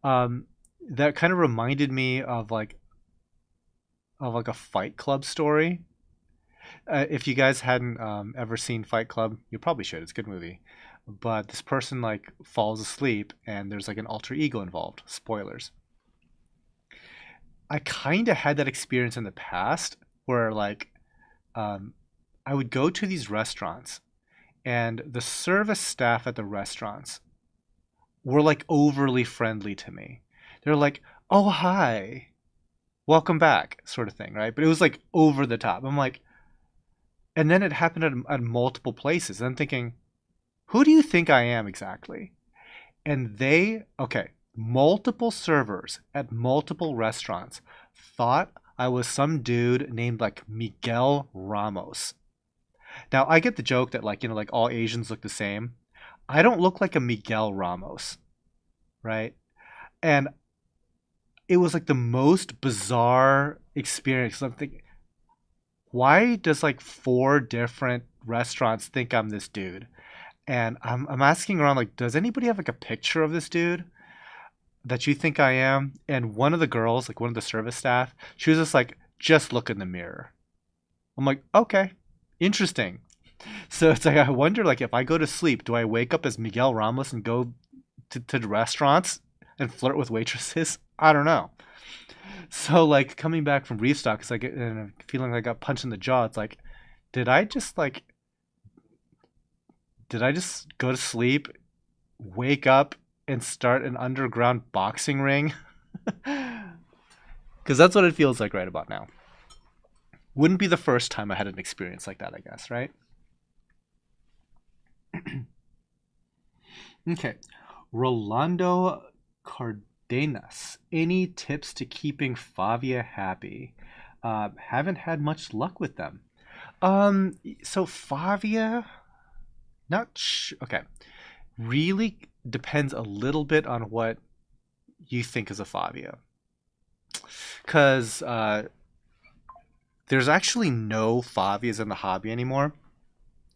Um, that kind of reminded me of like a Fight Club story. If you guys hadn't ever seen Fight Club, you probably should. It's a good movie. But this person like falls asleep, and there's like an alter ego involved. Spoilers. I kind of had that experience in the past where like um, I would go to these restaurants, and the service staff at the restaurants were like overly friendly to me. They're like, "Oh, hi, welcome back," sort of thing, right? But it was like over the top. I'm like, and then it happened at multiple places. And I'm thinking, who do you think I am exactly? And okay, multiple servers at multiple restaurants thought I was some dude named like Miguel Ramos. Now, I get the joke that like, like all Asians look the same. I don't look like a Miguel Ramos, right? And it was like the most bizarre experience. I'm thinking, why does like four different restaurants think I'm this dude? And I'm asking around like, does anybody have like a picture of this dude that you think I am? And one of the girls, like one of the service staff, she was just like, just look in the mirror. I'm like, okay, interesting. So it's like I wonder like if I go to sleep, do I wake up as Miguel Ramos and go to the restaurants and flirt with waitresses? I don't know. So like coming back from reef stock, it's like and feeling like I got punched in the jaw. It's like, did I just like did I just go to sleep, wake up, and start an underground boxing ring? Because that's what it feels like right about now. Wouldn't be the first time I had an experience like that, I guess, right? Okay. Rolando Cardenas. Any tips to keeping Favia happy? Haven't had much luck with them. So Favia, okay. Really depends a little bit on what you think is a Favia. Because there's actually no Favias in the hobby anymore.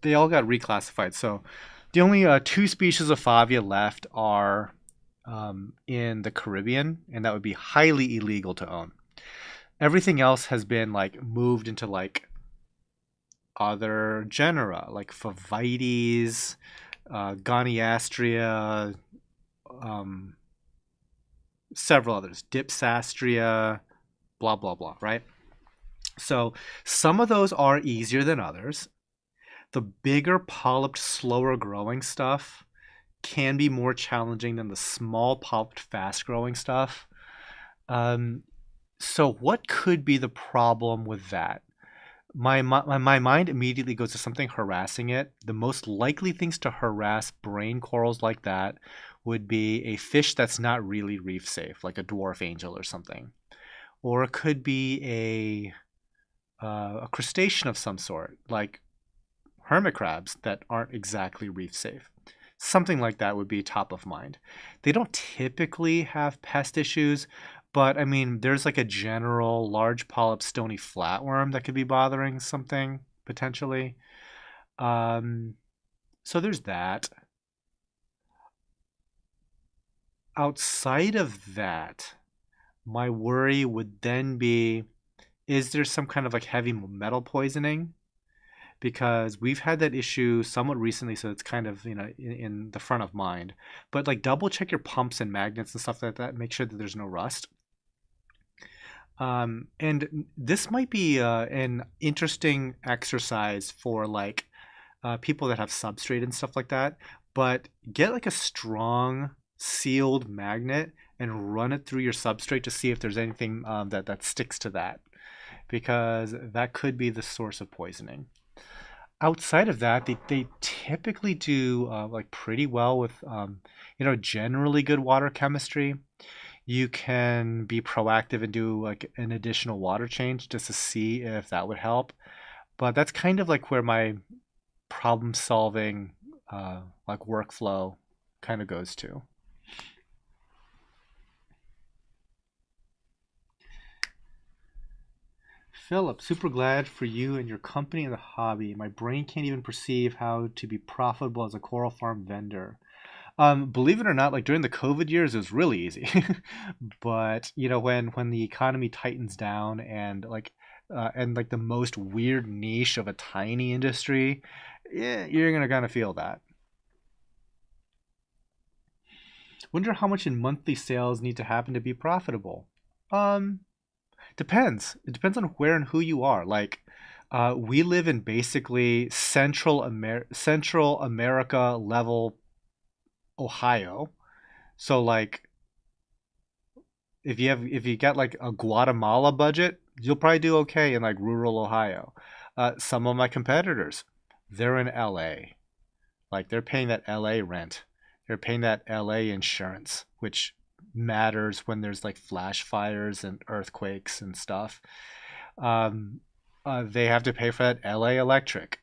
They all got reclassified. So the only two species of Favia left are in the Caribbean, and that would be highly illegal to own. Everything else has been like moved into like other genera, like Favites, Goniastria, um, several others, Dipsastria, blah blah blah, right? So some of those are easier than others. The bigger polyped, slower growing stuff can be more challenging than the small polyped, fast growing stuff. Um, so what could be the problem with that? My mind immediately goes to something harassing it. The most likely things to harass brain corals like that would be a fish that's not really reef safe, like a dwarf angel or something, or it could be a crustacean of some sort, like hermit crabs that aren't exactly reef safe. Something like that would be top of mind. They don't typically have pest issues, but I mean, there's like a general large polyp stony flatworm that could be bothering something potentially. Um, so there's that. Outside of that, my worry would then be, is there some kind of like heavy metal poisoning? Because we've had that issue somewhat recently, so it's kind of in the front of mind. But like double check your pumps and magnets and stuff like that. Make sure that there's no rust. And this might be an interesting exercise for like people that have substrate and stuff like that. But get like a strong sealed magnet and run it through your substrate to see if there's anything that sticks to that, because that could be the source of poisoning. Outside of that, they typically do like pretty well with generally good water chemistry. You can be proactive and do like an additional water change just to see if that would help. But that's kind of like where my problem solving like workflow kind of goes to. Philip, super glad for you and your company and the hobby. My brain can't even perceive how to be profitable as a coral farm vendor. Believe it or not, like during the COVID years, it was really easy. But when the economy tightens down and like the most weird niche of a tiny industry, yeah, you're gonna kind of feel that. Wonder how much in monthly sales need to happen to be profitable. Um, Depends. It depends on where and who you are. Like, we live in basically Central America level Ohio. So like if you get like a Guatemala budget, you'll probably do okay in like rural Ohio. Some of my competitors, they're in LA. Like they're paying that LA rent. They're paying that LA insurance, which matters when there's like flash fires and earthquakes and stuff. Um, they have to pay for that LA electric.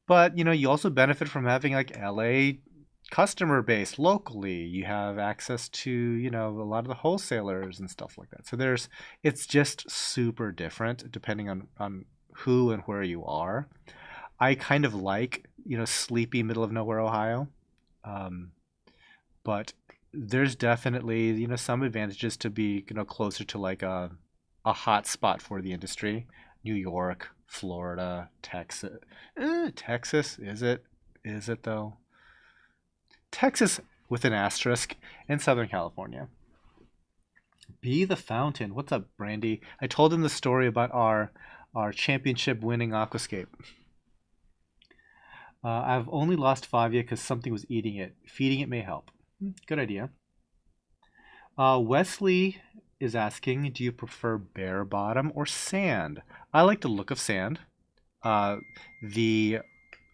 But you also benefit from having like LA customer base locally. You have access to, a lot of the wholesalers and stuff like that. So it's just super different depending on who and where you are. I kind of like, sleepy middle of nowhere Ohio. Um, but there's definitely, some advantages to be, closer to like a hot spot for the industry. New York, Florida, Texas. Texas, is it? Is it though? Texas with an asterisk, and Southern California. Be the Fountain. What's up, Brandy? I told him the story about our championship winning aquascape. I've only lost Favia because something was eating it. Feeding it may help. Good idea. Wesley is asking, do you prefer bare bottom or sand? I like the look of sand. The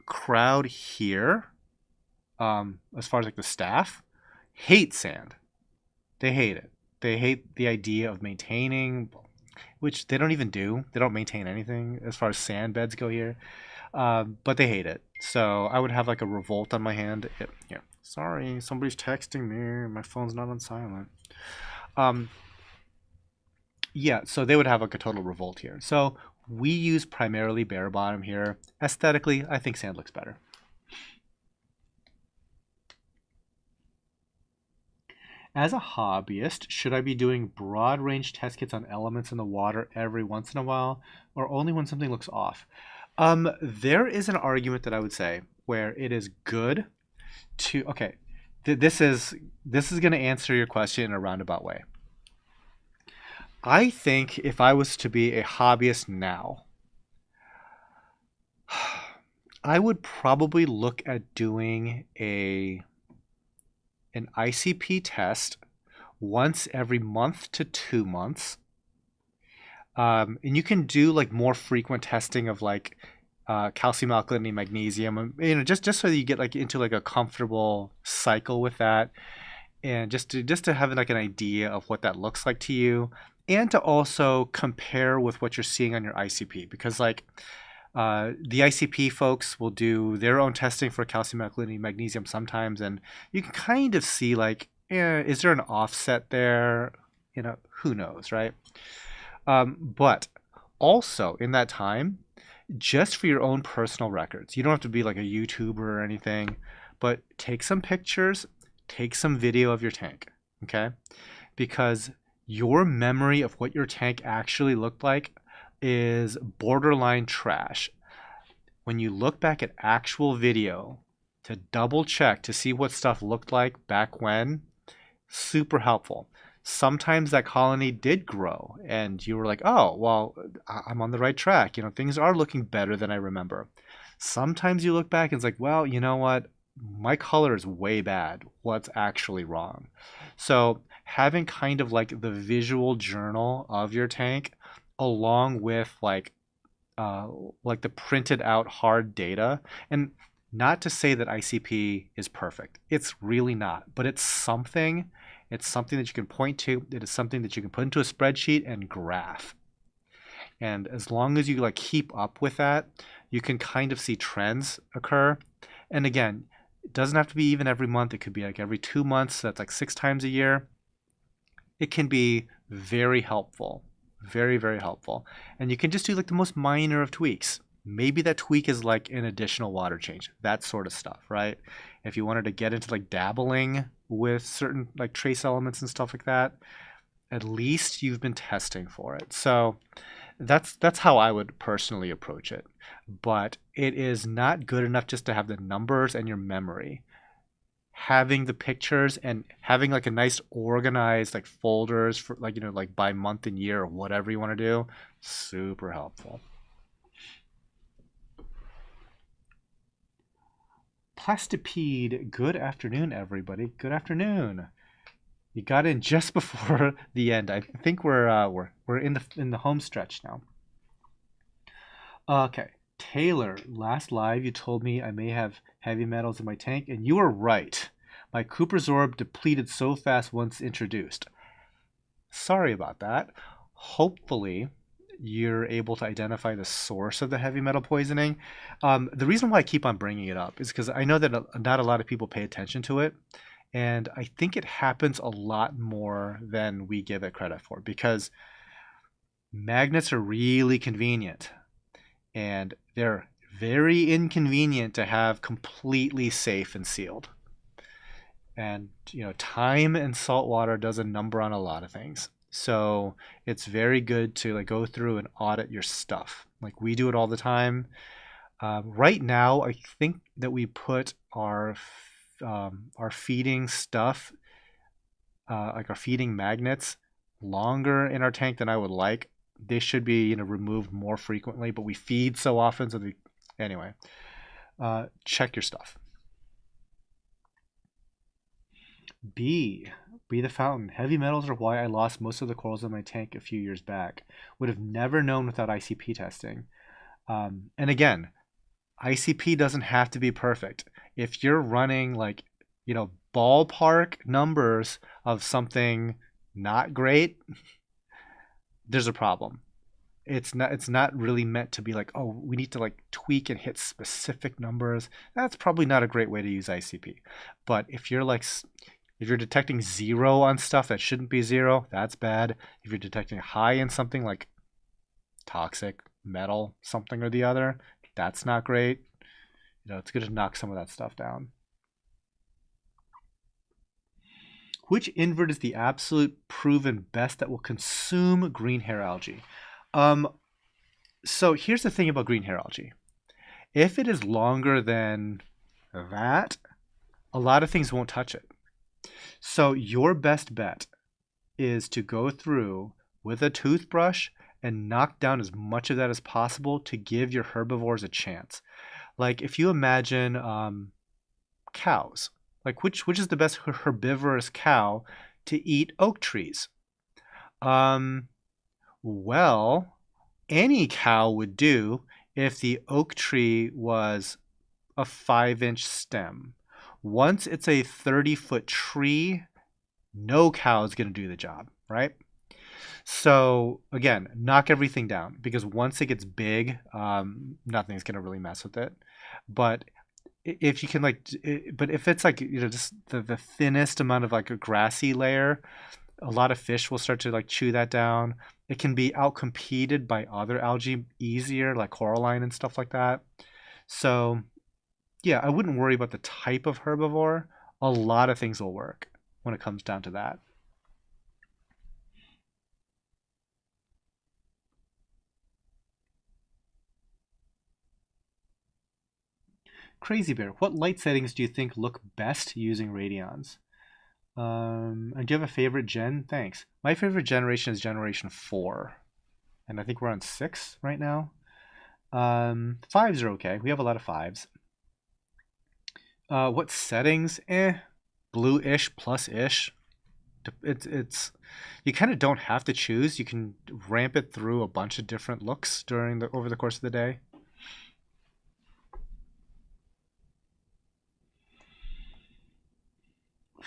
crowd here, as far as like the staff, hate sand. They hate it. They hate the idea of maintaining, which they don't even do. They don't maintain anything as far as sand beds go here, but they hate it. So I would have like a revolt on my hand. Yeah, sorry, somebody's texting me. My phone's not on silent. Um, yeah, so they would have like a total revolt here. So we use primarily bare bottom here. Aesthetically, I think sand looks better. As a hobbyist, should I be doing broad range test kits on elements in the water every once in a while, or only when something looks off? There is an argument that I would say where it is good to, okay, this is going to answer your question in a roundabout way. I think if I was to be a hobbyist now, I would probably look at doing an ICP test once every month to 2 months. And you can do like more frequent testing of like calcium, alkalinity, magnesium, just so that you get like into like a comfortable cycle with that, and just to have like an idea of what that looks like to you, and to also compare with what you're seeing on your ICP, because like the ICP folks will do their own testing for calcium, alkalinity, magnesium sometimes, and you can kind of see like, is there an offset there? Who knows, right? But also in that time, just for your own personal records, you don't have to be like a YouTuber or anything, but take some pictures, take some video of your tank, okay? Because your memory of what your tank actually looked like is borderline trash. When you look back at actual video to double check to see what stuff looked like back when, super helpful. Sometimes that colony did grow and you were like, oh, well, I'm on the right track. Things are looking better than I remember. Sometimes you look back and it's like, well, you know what? My color is way bad. What's actually wrong? So having kind of like the visual journal of your tank along with like the printed out hard data, and not to say that ICP is perfect. It's really not, but it's something. It's something that you can point to. It is something that you can put into a spreadsheet and graph. And as long as you like keep up with that, you can kind of see trends occur. And again, it doesn't have to be even every month. It could be like every 2 months. That's like 6 times a year. It can be very helpful. Very, very helpful. And you can just do like the most minor of tweaks. Maybe that tweak is like an additional water change, that sort of stuff, right? If you wanted to get into like dabbling with certain like trace elements and stuff like that, at least you've been testing for it. So that's how I would personally approach it. But it is not good enough just to have the numbers and your memory. Having the pictures and having like a nice organized like folders for like like by month and year or whatever you want to do, super helpful. Plastipede, good afternoon, everybody. Good afternoon. You got in just before the end. I think we're in the home stretch now. Okay, Taylor, last live you told me I may have heavy metals in my tank, and you were right. My Coopersorb depleted so fast once introduced. Sorry about that. Hopefully, you're able to identify the source of the heavy metal poisoning. The reason why I keep on bringing it up is because I know that not a lot of people pay attention to it. And I think it happens a lot more than we give it credit for, because magnets are really convenient and they're very inconvenient to have completely safe and sealed. And time and salt water does a number on a lot of things. So it's very good to like go through and audit your stuff. Like we do it all the time. Right now, I think that we put our feeding stuff, like our feeding magnets, longer in our tank than I would like. They should be removed more frequently, but we feed so often. So anyway, check your stuff. Be the fountain. Heavy metals are why I lost most of the corals in my tank a few years back. Would have never known without ICP testing. And again, ICP doesn't have to be perfect. If you're running like, ballpark numbers of something not great, there's a problem. It's not really meant to be like, oh, we need to like tweak and hit specific numbers. That's probably not a great way to use ICP. But if you're detecting 0 on stuff that shouldn't be 0, that's bad. If you're detecting high in something like toxic, metal, something or the other, that's not great. It's good to knock some of that stuff down. Which invert is the absolute proven best that will consume green hair algae? So here's the thing about green hair algae. If it is longer than that, a lot of things won't touch it. So your best bet is to go through with a toothbrush and knock down as much of that as possible to give your herbivores a chance. Like if you imagine cows, like which is the best herbivorous cow to eat oak trees? Well, any cow would do if the oak tree was a 5-inch stem. Once it's a 30-foot tree, no cow is going to do the job, right? So again, knock everything down, because once it gets big, nothing's going to really mess with it. But if you can but if it's like, just the thinnest amount of like a grassy layer, a lot of fish will start to like chew that down. It can be outcompeted by other algae easier, like coralline and stuff like that. So yeah, I wouldn't worry about the type of herbivore. A lot of things will work when it comes down to that. Crazy Bear, what light settings do you think look best using radions? And do you have a favorite gen? Thanks. My favorite generation is generation 4. And I think we're on 6 right now. 5s are okay. We have a lot of 5s. What settings? Blue-ish plus-ish. It's you kind of don't have to choose. You can ramp it through a bunch of different looks over the course of the day.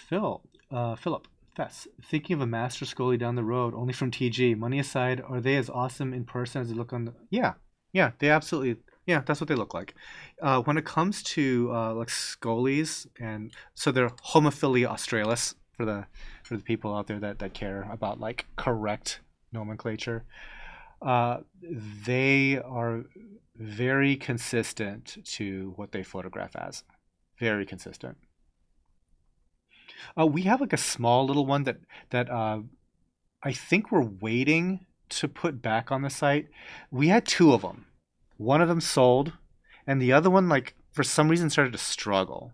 Philip, Fess, thinking of a master Scully down the road, only from TG. Money aside, are they as awesome in person as they look on the... Yeah, they absolutely... Yeah, that's what they look like. When it comes to like Scullies, and so they're Homophilia australis for the people out there that care about like correct nomenclature. They are very consistent to what they photograph as. Very consistent. We have like a small little one that I think we're waiting to put back on the site. We had 2 of them. One of them sold, and the other one, like, for some reason started to struggle.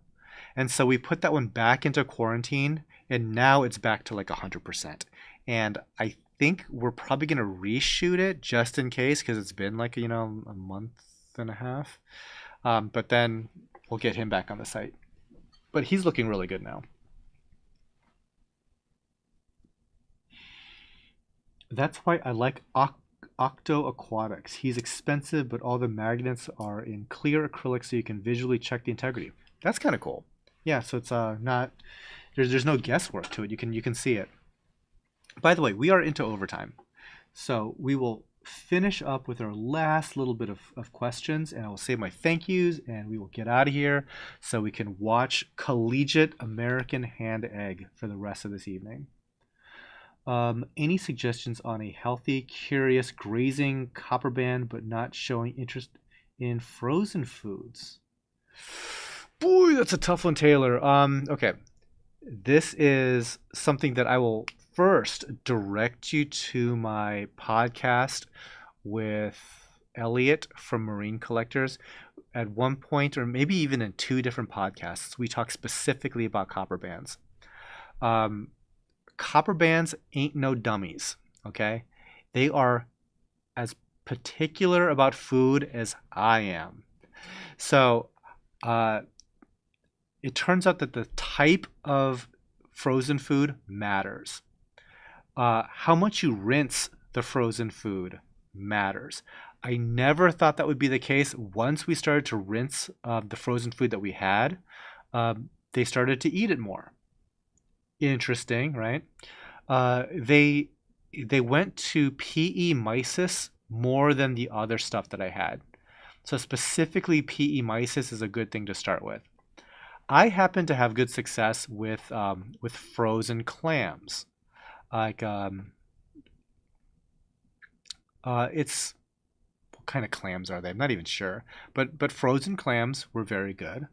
And so we put that one back into quarantine, and now it's back to like 100%. And I think we're probably going to reshoot it just in case, because it's been like, a month and a half. But then we'll get him back on the site. But he's looking really good now. That's why I like Octo Aquatics. He's expensive, but all the magnets are in clear acrylic, so you can visually check the integrity. That's kind of cool. Yeah, so it's not there's no guesswork to it. You can see it. By the way, we are into overtime, so we will finish up with our last little bit of questions, and I will say my thank yous, and we will get out of here so we can watch Collegiate American Hand Egg for the rest of this evening. Any suggestions on a healthy, curious, grazing copper band but not showing interest in frozen foods? Boy, that's a tough one, Taylor. Okay. This is something that I will first direct you to my podcast with Elliot from Marine Collectors. At one point, or maybe even in two different podcasts, we talk specifically about copper bands. Copper bands ain't no dummies, okay? They are as particular about food as I am. So, it turns out that the type of frozen food matters. How much you rinse the frozen food matters. I never thought that would be the case. Once we started to rinse the frozen food that we had, they started to eat it more. Interesting, right? They went to PE mysis more than the other stuff that I had. So specifically, PE mysis is a good thing to start with. I happen to have good success with frozen clams. Like it's what kind of clams are they? I'm not even sure. But frozen clams were very good.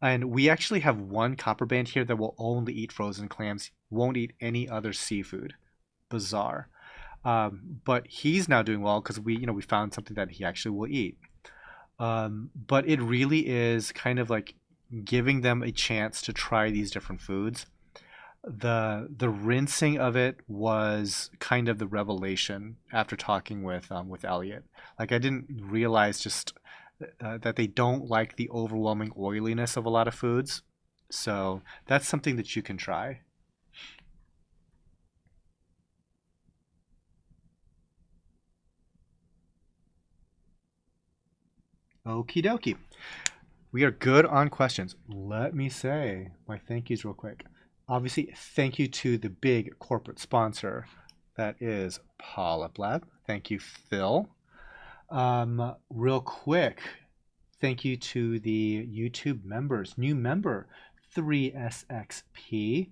And we actually have one copper band here that will only eat frozen clams, won't eat any other seafood. Bizarre. But he's now doing well because we found something that he actually will eat. But it really is kind of like giving them a chance to try these different foods. The rinsing of it was kind of the revelation after talking with Elliot. Like I didn't realize just that they don't like the overwhelming oiliness of a lot of foods. So that's something that you can try. Okie dokie. We are good on questions. Let me say my thank yous real quick. Obviously, thank you to the big corporate sponsor that is Polyp Lab. Thank you, Phil. Real quick, thank you to the YouTube members. New member 3SXP,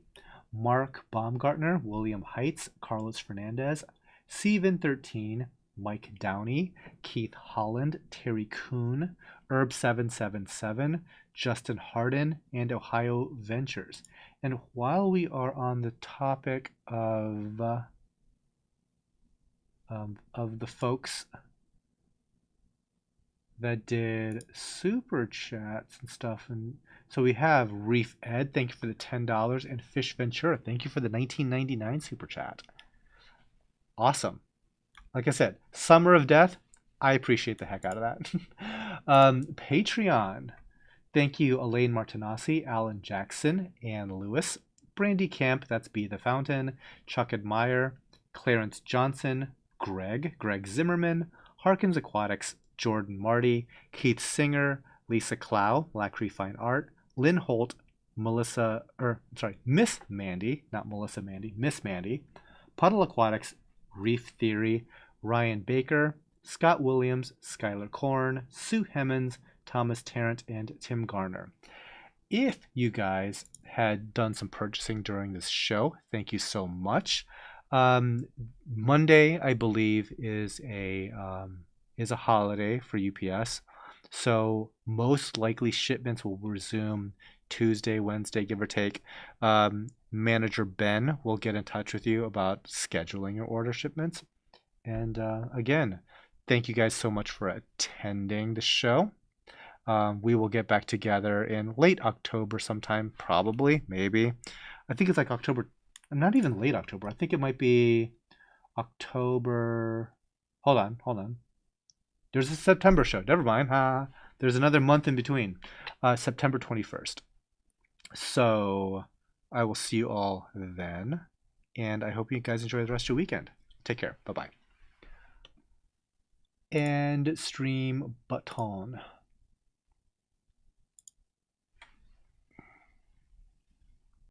Mark Baumgartner, William Heights, Carlos Fernandez, Steven13, Mike Downey, Keith Holland, Terry Kuhn, Herb777, Justin Harden, and Ohio Ventures. And while we are on the topic of the folks that did super chats and stuff, and so we have Reef Ed, thank you for the $10, and Fish Ventura, thank you for the $19.99 super chat. Awesome. Like I said, Summer of Death, I appreciate the heck out of that. Patreon. Thank you, Elaine Martinassi, Alan Jackson, Ann Lewis, Brandy Camp, that's Be the Fountain, Chuck Admire, Clarence Johnson, Greg Zimmerman, Harkins Aquatics, Jordan Marty, Keith Singer, Lisa Clow, Lacry Fine Art, Lynn Holt, Miss Mandy, not Melissa Mandy, Miss Mandy, Puddle Aquatics, Reef Theory, Ryan Baker, Scott Williams, Skylar Korn, Sue Hemmons, Thomas Tarrant, and Tim Garner. If you guys had done some purchasing during this show, thank you so much. Monday, I believe, is a holiday for UPS, so most likely shipments will resume Tuesday, Wednesday, give or take. Manager Ben will get in touch with you about scheduling your order shipments. And again, thank you guys so much for attending the show. We will get back together in late October sometime, probably, maybe. I think it's like October, not even late October. I think it might be October. Hold on. There's a September show. Never mind. There's another month in between. September 21st. So I will see you all then. And I hope you guys enjoy the rest of your weekend. Take care. Bye-bye. And stream button.